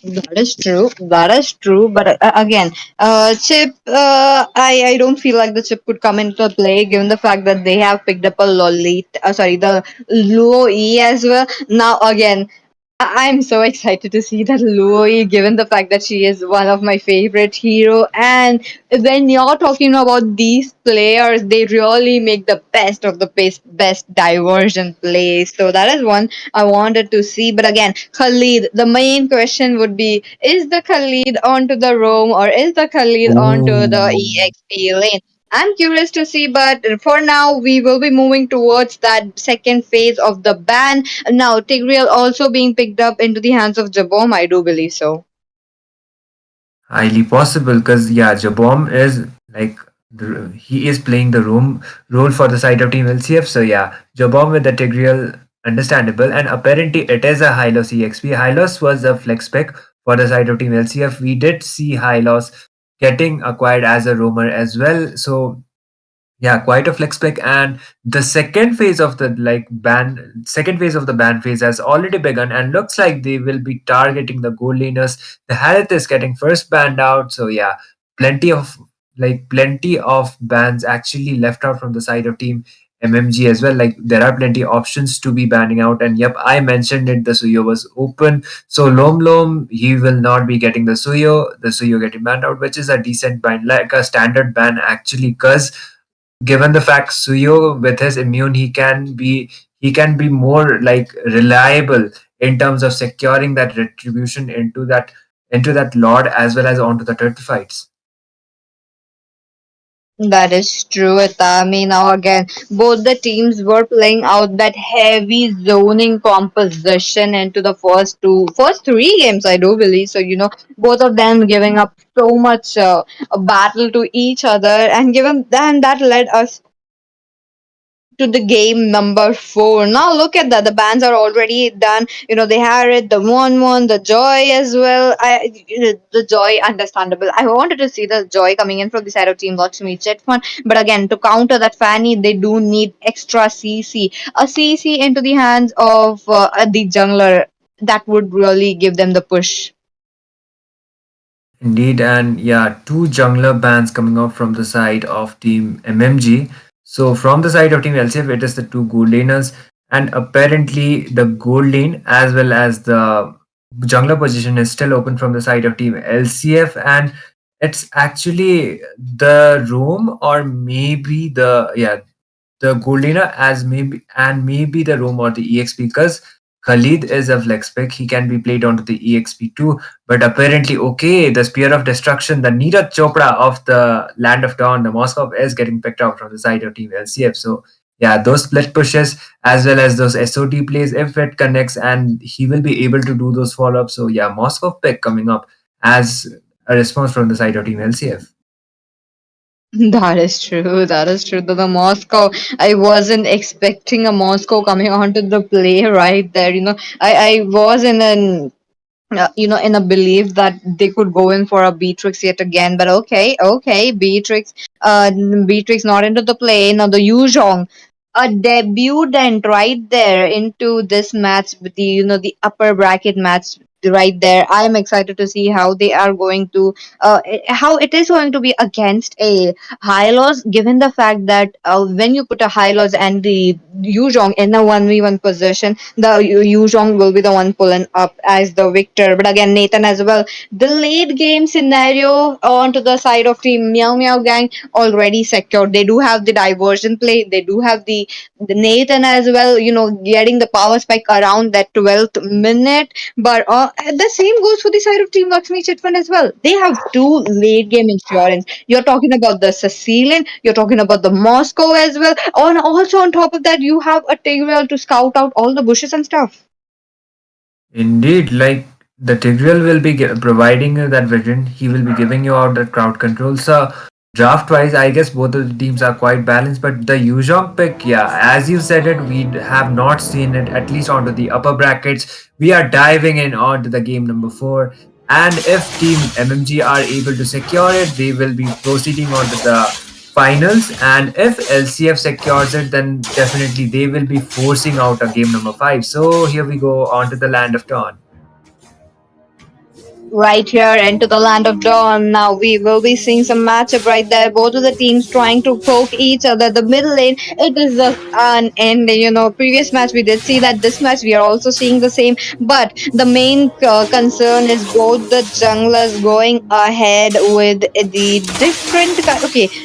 That is true. That is true. But again, chip. I don't feel like the chip could come into play given the fact that they have picked up a Lolita. Sorry, the Luo E as well. Now again, I'm so excited to see that Louis, given the fact that she is one of my favorite hero. And when you're talking about these players, they really make the best of the best diversion plays. So that is one I wanted to see. But again, Khalid, the main question would be: is the Khalid onto the roam or is the Khalid onto the Oh, EXP lane? I'm curious to see, but for now, we will be moving towards that second phase of the ban. Now, Tigreal also being picked up into the hands of Jabom, I do believe so. highly possible because yeah, Jabom is like he is playing the room role for the side of Team LCF. So yeah, Jabom with the Tigreal, understandable, and apparently it is a Hylos EXP. Hylos was a flex pick for the side of Team LCF. We did see Hylos getting acquired as a roamer as well. So yeah, quite a flex pick. And the second phase of the ban phase has already begun, and looks like they will be targeting the gold laners. The Harith is getting first banned out, so yeah, plenty of plenty of bans actually left out from the side of team MMG as well. Like there are plenty options to be banning out, and yep, I mentioned it. The Suyo was open, so Lom he will not be getting the Suyo. The Suyo getting banned out, which is a decent ban, like a standard ban actually, because given the fact Suyo with his immune he can be more like reliable in terms of securing that retribution into that lord as well as onto the turtle fights. That is true, Itami. Now again, both the teams were playing out that heavy zoning composition into the first three games, I do believe. So both of them giving up so much a battle to each other, and given then that led us to the game number 4. Now look at that. The bands are already done. They had it, the one, the joy as well. The joy, understandable. I wanted to see the joy coming in from the side of Team Lakshmi Chitfund. But again, to counter that Fanny, they do need extra CC. A CC into the hands of the jungler. That would really give them the push. Indeed, and yeah, two jungler bans coming out from the side of Team MMG. So from the side of Team LCF, it is the two gold laners, and apparently the gold lane as well as the jungler position is still open from the side of Team LCF, and it's actually the room or maybe the Goldina as maybe the roam or the EXP, because Khalid is a flex pick. He can be played onto the EXP too. But apparently, okay, the Spear of Destruction, the Neeraj Chopra of the Land of Dawn, the Moscow is getting picked out from the side of Team LCF. So yeah, those split pushes as well as those SOT plays, if it connects, and he will be able to do those follow-ups. So yeah, Moscow pick coming up as a response from the side of Team LCF. That is true. That is true. The Moscow, I wasn't expecting a Moscow coming onto the play right there. I was in an in a belief that they could go in for a Beatrix yet again. But okay, Beatrix not into the play. Now the Yuzhong, a debutant right there into this match with the the upper bracket match right there. I am excited to see how they are going to how it is going to be against a high loss, given the fact that when you put a high loss and the Yuzhong in a 1v1 position, the Yuzhong will be the one pulling up as the victor. But again, Nathan as well. The late game scenario onto the side of Team MeowMeow gang already secured. They do have the diversion play. They do have the Nathan as well. Getting the power spike around that 12th minute. But the same goes for the side of Team Lakshmi Chitfund as well. They have two late game insurance. You're talking about the Sicilian. You're talking about the Moscow as well. And also on top of that, you have a Tigreal to scout out all the bushes and stuff. Indeed, like the Tigreal will be providing you that vision. He will be giving you out that crowd control. So draft wise, I guess both of the teams are quite balanced. But the Yuzhong pick, yeah, as you said it, we have not seen it at least onto the upper brackets. We are diving in onto the game number 4. And if Team MMG are able to secure it, they will be proceeding on to the finals. And if LCF secures it, then definitely they will be forcing out a game number 5. So here we go on to the Land of Dawn. right here into the land of dawn. Now we will be seeing some matchup right there. Both of the teams trying to poke each other. The middle lane, it is just an end. Previous match we did see that. This match we are also seeing the same. But the main concern is both the junglers going ahead with the different kind.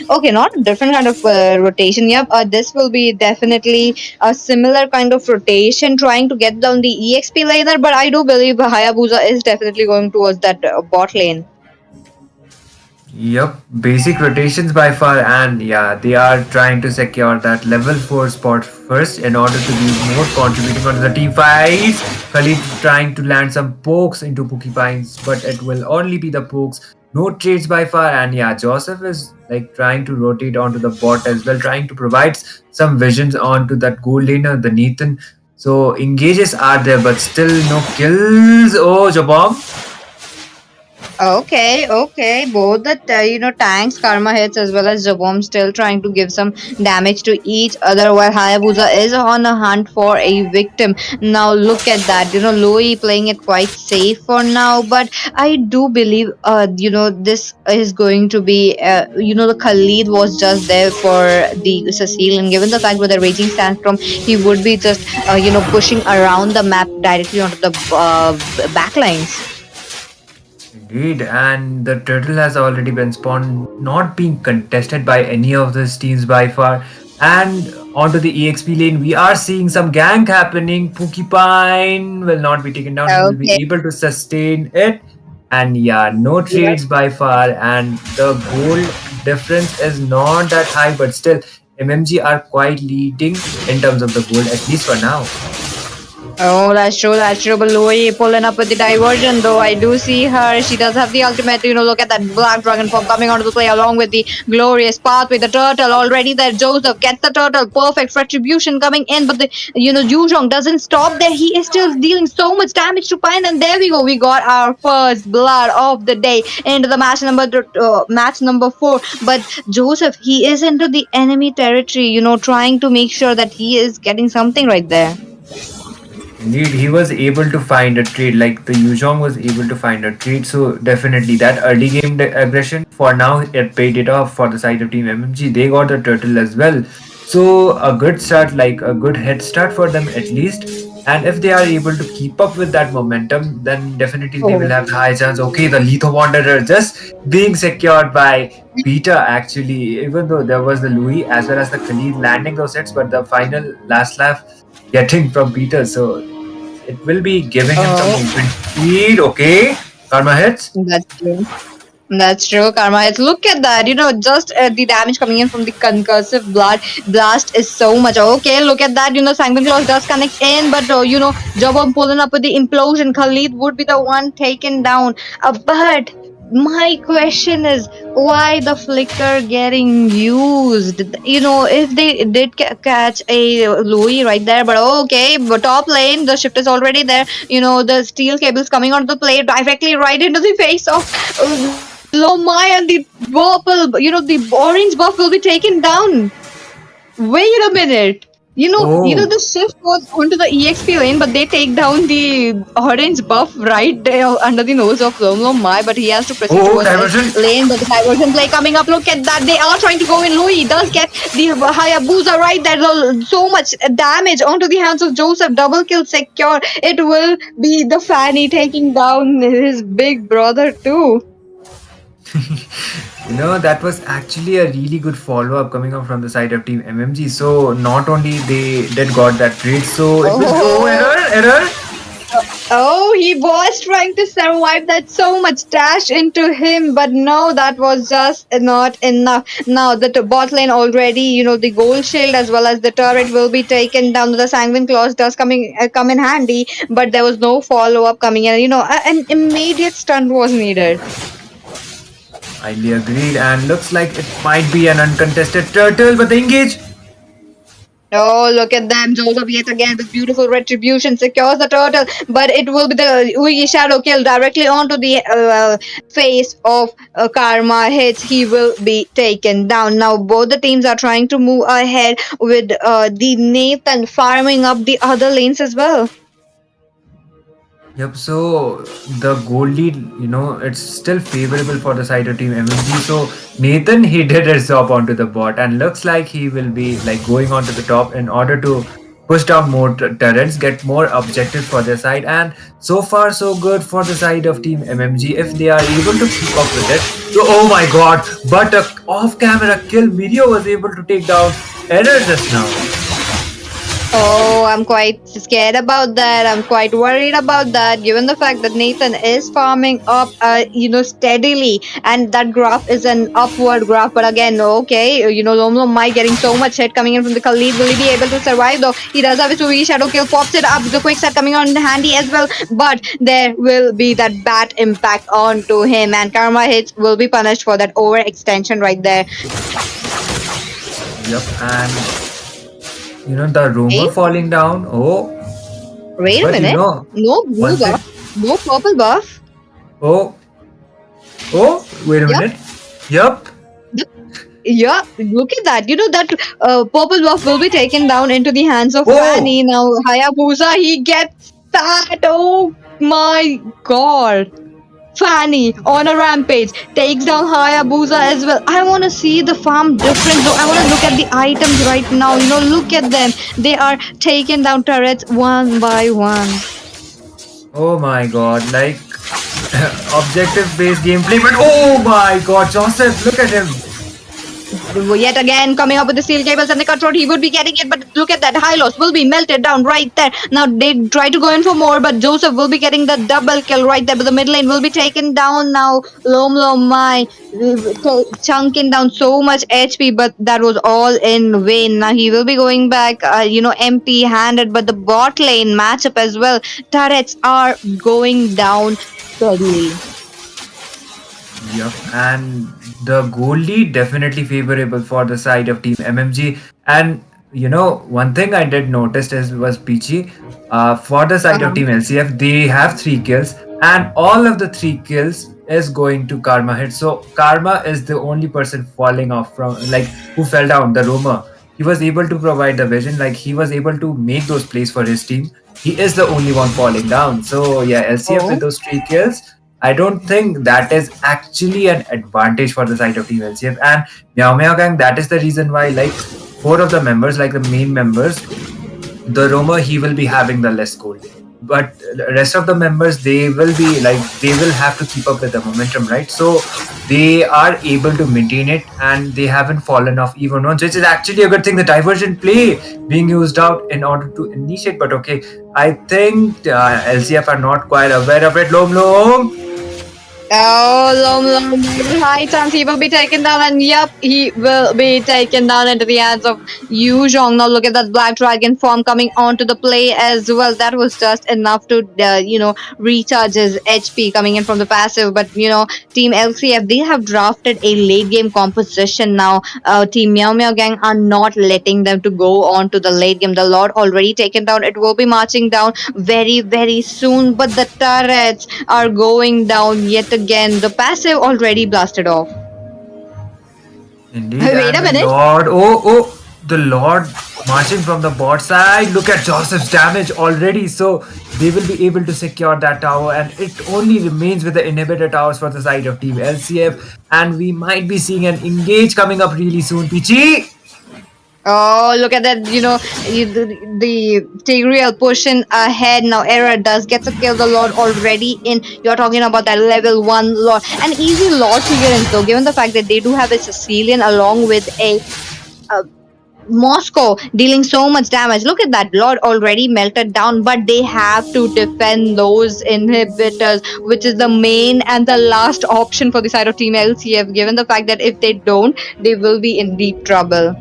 Okay, not a different kind of rotation. Yep, this will be definitely a similar kind of rotation trying to get down the EXP laner, but I do believe Hayabusa is definitely going towards that bot lane. Yep, basic rotations by far, and yeah, they are trying to secure that level 4 spot first in order to be more contributing onto the team fights. Khalid trying to land some pokes into Pokipines, but it will only be the pokes, no trades by far. And yeah, Joseph is like trying to rotate onto the bot as well, trying to provide some visions onto that gold laner, the Nathan. So engages are there, but still no kills. Oh, Jabom. Okay. Both the tanks, Karma hits as well as Jabom still trying to give some damage to each other while Hayabusa is on a hunt for a victim. Now look at that. Louis playing it quite safe for now, but I do believe this is going to be the Khalid was just there for the Cecile, and given the fact with the raging sandstorm, he would be just pushing around the map directly onto the backlines. Indeed, and the turtle has already been spawned, not being contested by any of these teams by far. And onto the EXP lane, we are seeing some gank happening. Pokipine will not be taken down, he will be Okay. able to sustain it. And yeah, no trades by far, and the goal difference is not that high, but still, MMG are quite leading in terms of the gold, at least for now. Oh, that's true. That's true. But Louis pulling up with the diversion, though. I do see her. She does have the ultimate. Look at that black dragon form coming onto the play along with the glorious path with the turtle already there. Joseph gets the turtle. Perfect retribution coming in. But Yuzhong doesn't stop there. He is still dealing so much damage to Pine. And there we go. We got our first blood of the day into the match number 4. But Joseph, he is into the enemy territory, trying to make sure that he is getting something right there. Indeed, he was able to find a trade, like the Yuzhong was able to find a trade. So definitely that early game aggression for now it paid it off for the side of Team MMG. They got the turtle as well. So a good start, like a good head start for them at least. And if they are able to keep up with that momentum, then definitely they will have the high chance. Okay, the Lethal Wanderer just being secured by Peter actually, even though there was the Louis as well as the Khalid landing those hits, but the final last laugh getting from Peter. So it will be giving him some Oh. movement speed. Okay, Karma hits. That's true. That's true, Karma. It's look at that. Just the damage coming in from the concussive blood blast is so much. Okay, look at that. Sanguine Claws does connect in, but Jobom pulling up with the implosion. Khalid would be the one taken down. But my question is, why the flicker getting used? If they did catch a Louis right there, but okay, but top lane, the shift is already there. The steel cables coming onto the plate directly right into the face of Lomai, and the purple, the orange buff will be taken down. Wait a minute. Oh, The shift was onto the EXP lane, but they take down the orange buff right there under the nose of Lomai, but he has to proceed oh, towards his diversion. lane. But the diversion play coming up. Look at that. They are trying to go in. Louis does get the Hayabusa right there. So much damage onto the hands of Joseph. Double kill secure. It will be the Fanny taking down his big brother too. That was actually a really good follow up coming up from the side of Team MMG. So not only they did got that trade, so it was error. Oh, he was trying to survive that so much dash into him, but no, that was just not enough. Now the bot lane already, the gold shield as well as the turret will be taken down. The sanguine claws does come in handy, but there was no follow up coming in. An immediate stunt was needed. Highly agreed, and looks like it might be an uncontested turtle, but the engage. Oh, look at them. Joseph yet again with beautiful retribution secures the turtle, but it will be the Ugi shadow kill directly onto the face of Karma hits. He will be taken down. Now, both the teams are trying to move ahead with the Nathan farming up the other lanes as well. Yep, so the goal lead, it's still favorable for the side of team MMG. So Nathan, he did his job onto the bot and looks like he will be like going onto the top in order to push down more turrets, get more objectives for their side. And so far, so good for the side of team MMG if they are able to keep up with it. So, oh my god, but a off-camera kill, Medio was able to take down Error just now. Oh, I'm quite scared about that. I'm quite worried about that, given the fact that Nathan is farming up, steadily, and that graph is an upward graph. But again, okay, Lomlo might getting so much hit coming in from the Khalid. Will he be able to survive though? He does have his 2v shadow kill, pops it up. The quick set coming on handy as well, but there will be that bat impact onto him, and karma hits will be punished for that overextension right there. Yep, and the rumor Hey, falling down. Oh, wait a but minute. No blue one thing. buff, no purple buff. Oh, wait a Yep. minute. Yep. Yeah, look at that. You know that purple buff will be taken down into the hands of Oh, Fanny. Now Hayabusa, he gets that. Oh my god. Fanny on a rampage takes down Hayabusa as well. I want to see the farm difference. So I want to look at the items right now. Look at them. They are taking down turrets one by one. oh my God! Like objective-based gameplay, but oh my God, Joseph, look at him. Yet again coming up with the steel cables and the cutthroat, he would be getting it, but look at that, Hylos will be melted down right there. Now they try to go in for more, but Joseph will be getting the double kill right there, but the mid lane will be taken down now. Lomlo chunking down so much HP, but that was all in vain. Now he will be going back empty handed, but the bot lane matchup as well, turrets are going down steadily. Yep, and the goal lead definitely favorable for the side of Team MMG. And one thing I did notice was Peachy. For the side of Uh-huh. Team LCF, they have 3 kills, and all of the 3 kills is going to Karma hit. So Karma is the only person falling off from like who fell down. The roamer. He was able to provide the vision, like he was able to make those plays for his team. He is the only one falling down. So yeah, LCF with Oh. those 3 kills. I don't think that is actually an advantage for the side of Team LCF. And MeowMeow Gang, that is the reason why, like, 4 of the members, like the main members, the roamer, he will be having the less gold. But the rest of the members, they will be like, they will have to keep up with the momentum, right? So they are able to maintain it and they haven't fallen off even once, which is actually a good thing. The diversion play being used out in order to initiate. But okay, I think LCF are not quite aware of it. Lom. Oh, Lom, high chance he will be taken down, and yep, he will be taken down into the hands of Yu Zhong. Now look at that Black Dragon form coming onto the play as well. That was just enough to, recharge his HP coming in from the passive. But, Team LCF, they have drafted a late game composition now. Team MeowMeow Gang are not letting them to go on to the late game. The Lord already taken down. It will be marching down very, very soon. But the turrets are going down yet again. The passive already blasted off. Indeed. Wait And a the minute. Lord, the Lord marching from the bot side. Look at Joseph's damage already. So they will be able to secure that tower, and it only remains with the inhibitor towers for the side of Team LCF. And we might be seeing an engage coming up really soon. Pichi! Oh, look at that, the Tigreal pushing ahead. Now Era does get a kill, the Lord already in. You're talking about that level 1 Lord. An easy Lord clearance though, given the fact that they do have a Sicilian along with a Moscow dealing so much damage. Look at that, Lord already melted down, but they have to defend those inhibitors, which is the main and the last option for the side of Team LCF, given the fact that if they don't, they will be in deep trouble.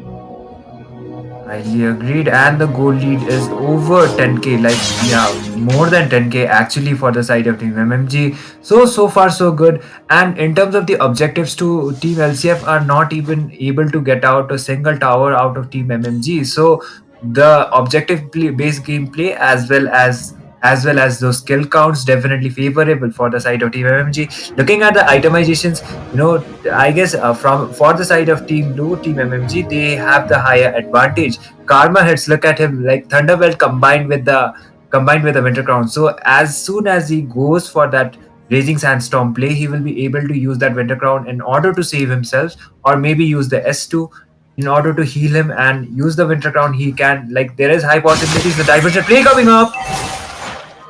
Highly agreed, and the goal lead is over 10k, like yeah, more than 10k actually for the side of Team MMG. So far so good. And in terms of the objectives, to Team LCF are not even able to get out a single tower out of Team MMG. So the objective based gameplay as well as those skill counts definitely favorable for the side of Team MMG. Looking at the itemizations, I guess from for the side of Team Blue, Team MMG, they have the higher advantage. Karma hits, look at him, like Thunderbelt combined with the combined with the Winter Crown. So as soon as he goes for that Raging Sandstorm play, he will be able to use that Winter Crown in order to save himself, or maybe use the S2 in order to heal him and use the Winter Crown. He can, like, there is high possibilities. The diversion play coming up.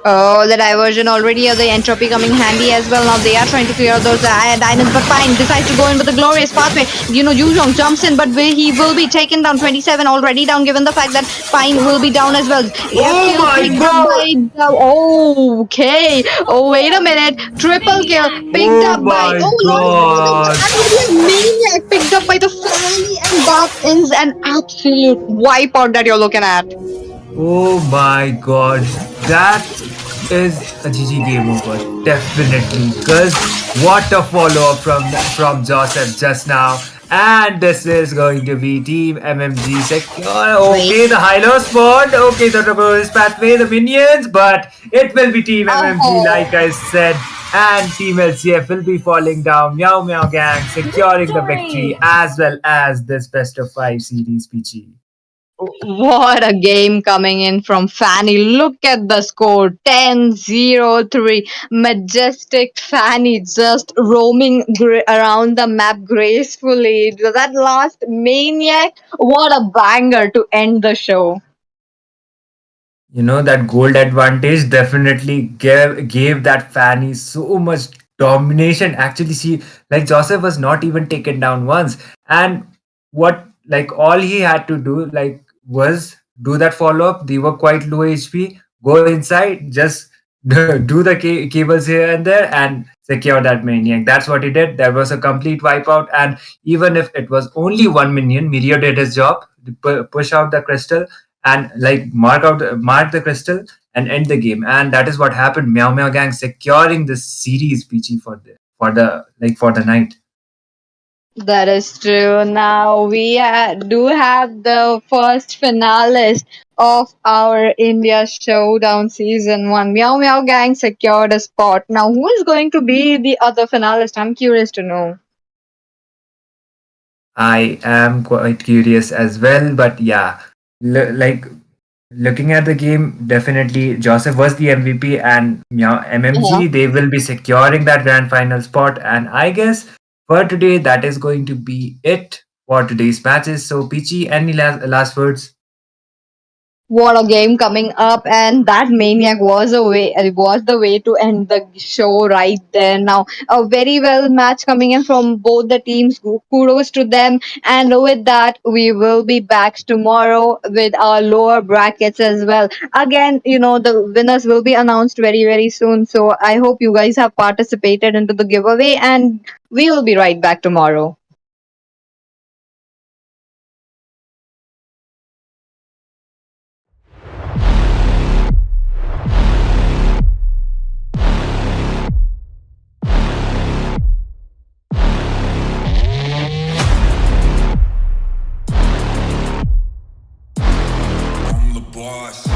Oh, the diversion already, the entropy coming handy as well. Now they are trying to clear those diamonds, but fine, decides to go in with the glorious pathway. Yuzhong jumps in, but he will be taken down. 27 already down, given the fact that Fine will be down as well. Oh my Oh, okay. Oh, wait a minute. Triple kill picked Oh up by. my Oh, no. god. Maniac picked up by the family, and that is an absolute wipeout that you're looking at. Oh my god. That is a GG game over. Definitely. Because what a follow up from Joseph just now. And this is going to be Team MMG secure. Okay, the high-low spot. Okay, the reverse pathway, the minions. But it will be Team MMG, like I said. And Team LCF will be falling down. MeowMeow gang securing the victory as well as this best of 5 series, PG. What a game coming in from Fanny. Look at the score 10-0-3. Majestic Fanny just roaming around the map gracefully. That last maniac, what a banger to end the show. That gold advantage definitely gave that Fanny so much domination. Actually, see, like, Joseph was not even taken down once, and what, like, all he had to do, like, was do that follow up. They were quite low HP. Go inside, just do the cables here and there, and secure that maniac. That's what he did. There was a complete wipeout, and even if it was only one minion, Mirio did his job. Push out the crystal and, like, mark the crystal and end the game. And that is what happened. MeowMeow gang securing this series, PG, for the night. That is true. Now we do have the first finalist of our India Showdown Season 1. Meow Meow Gang secured a spot. Now, who is going to be the other finalist? I'm curious to know. I am quite curious as well, but yeah, like, looking at the game, definitely Joseph was the MVP, and MMG, they will be securing that grand final spot. And I guess for today, that is going to be it for today's matches. So, Peachy, any last words? What a game coming up, and that maniac was the way to end the show right there. Now, a very well match coming in from both the teams. Kudos to them. And with that, we will be back tomorrow with our lower brackets as well. Again, the winners will be announced very, very soon. So I hope you guys have participated into the giveaway, and we will be right back tomorrow. I'm the boss.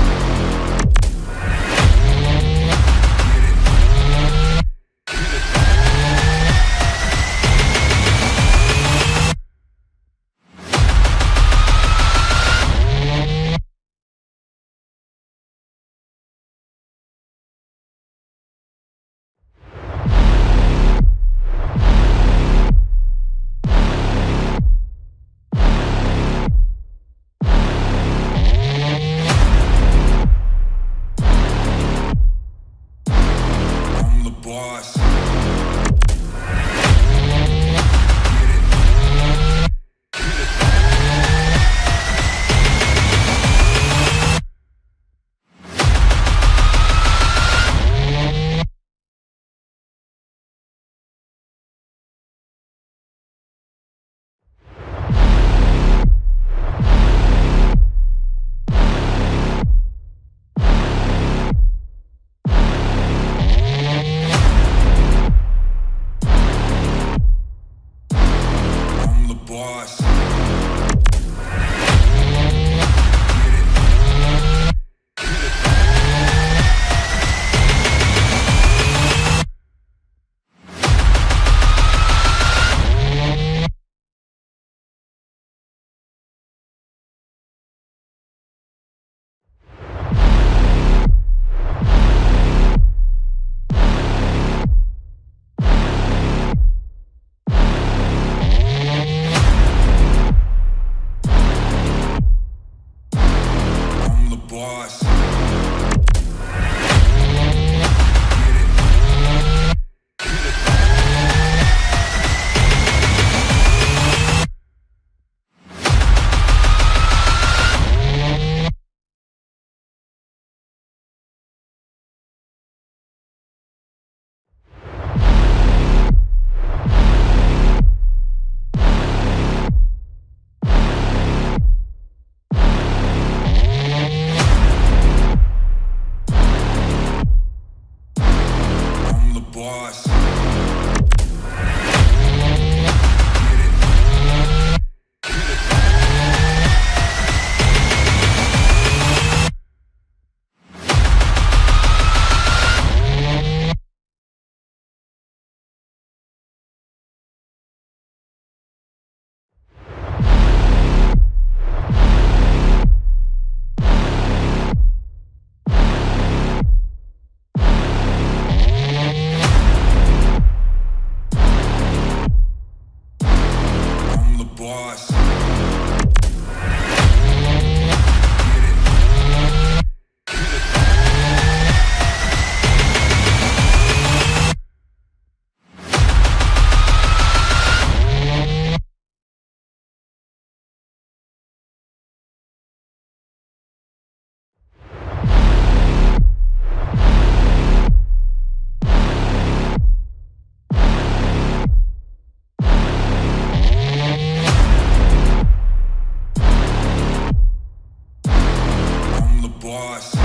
boss.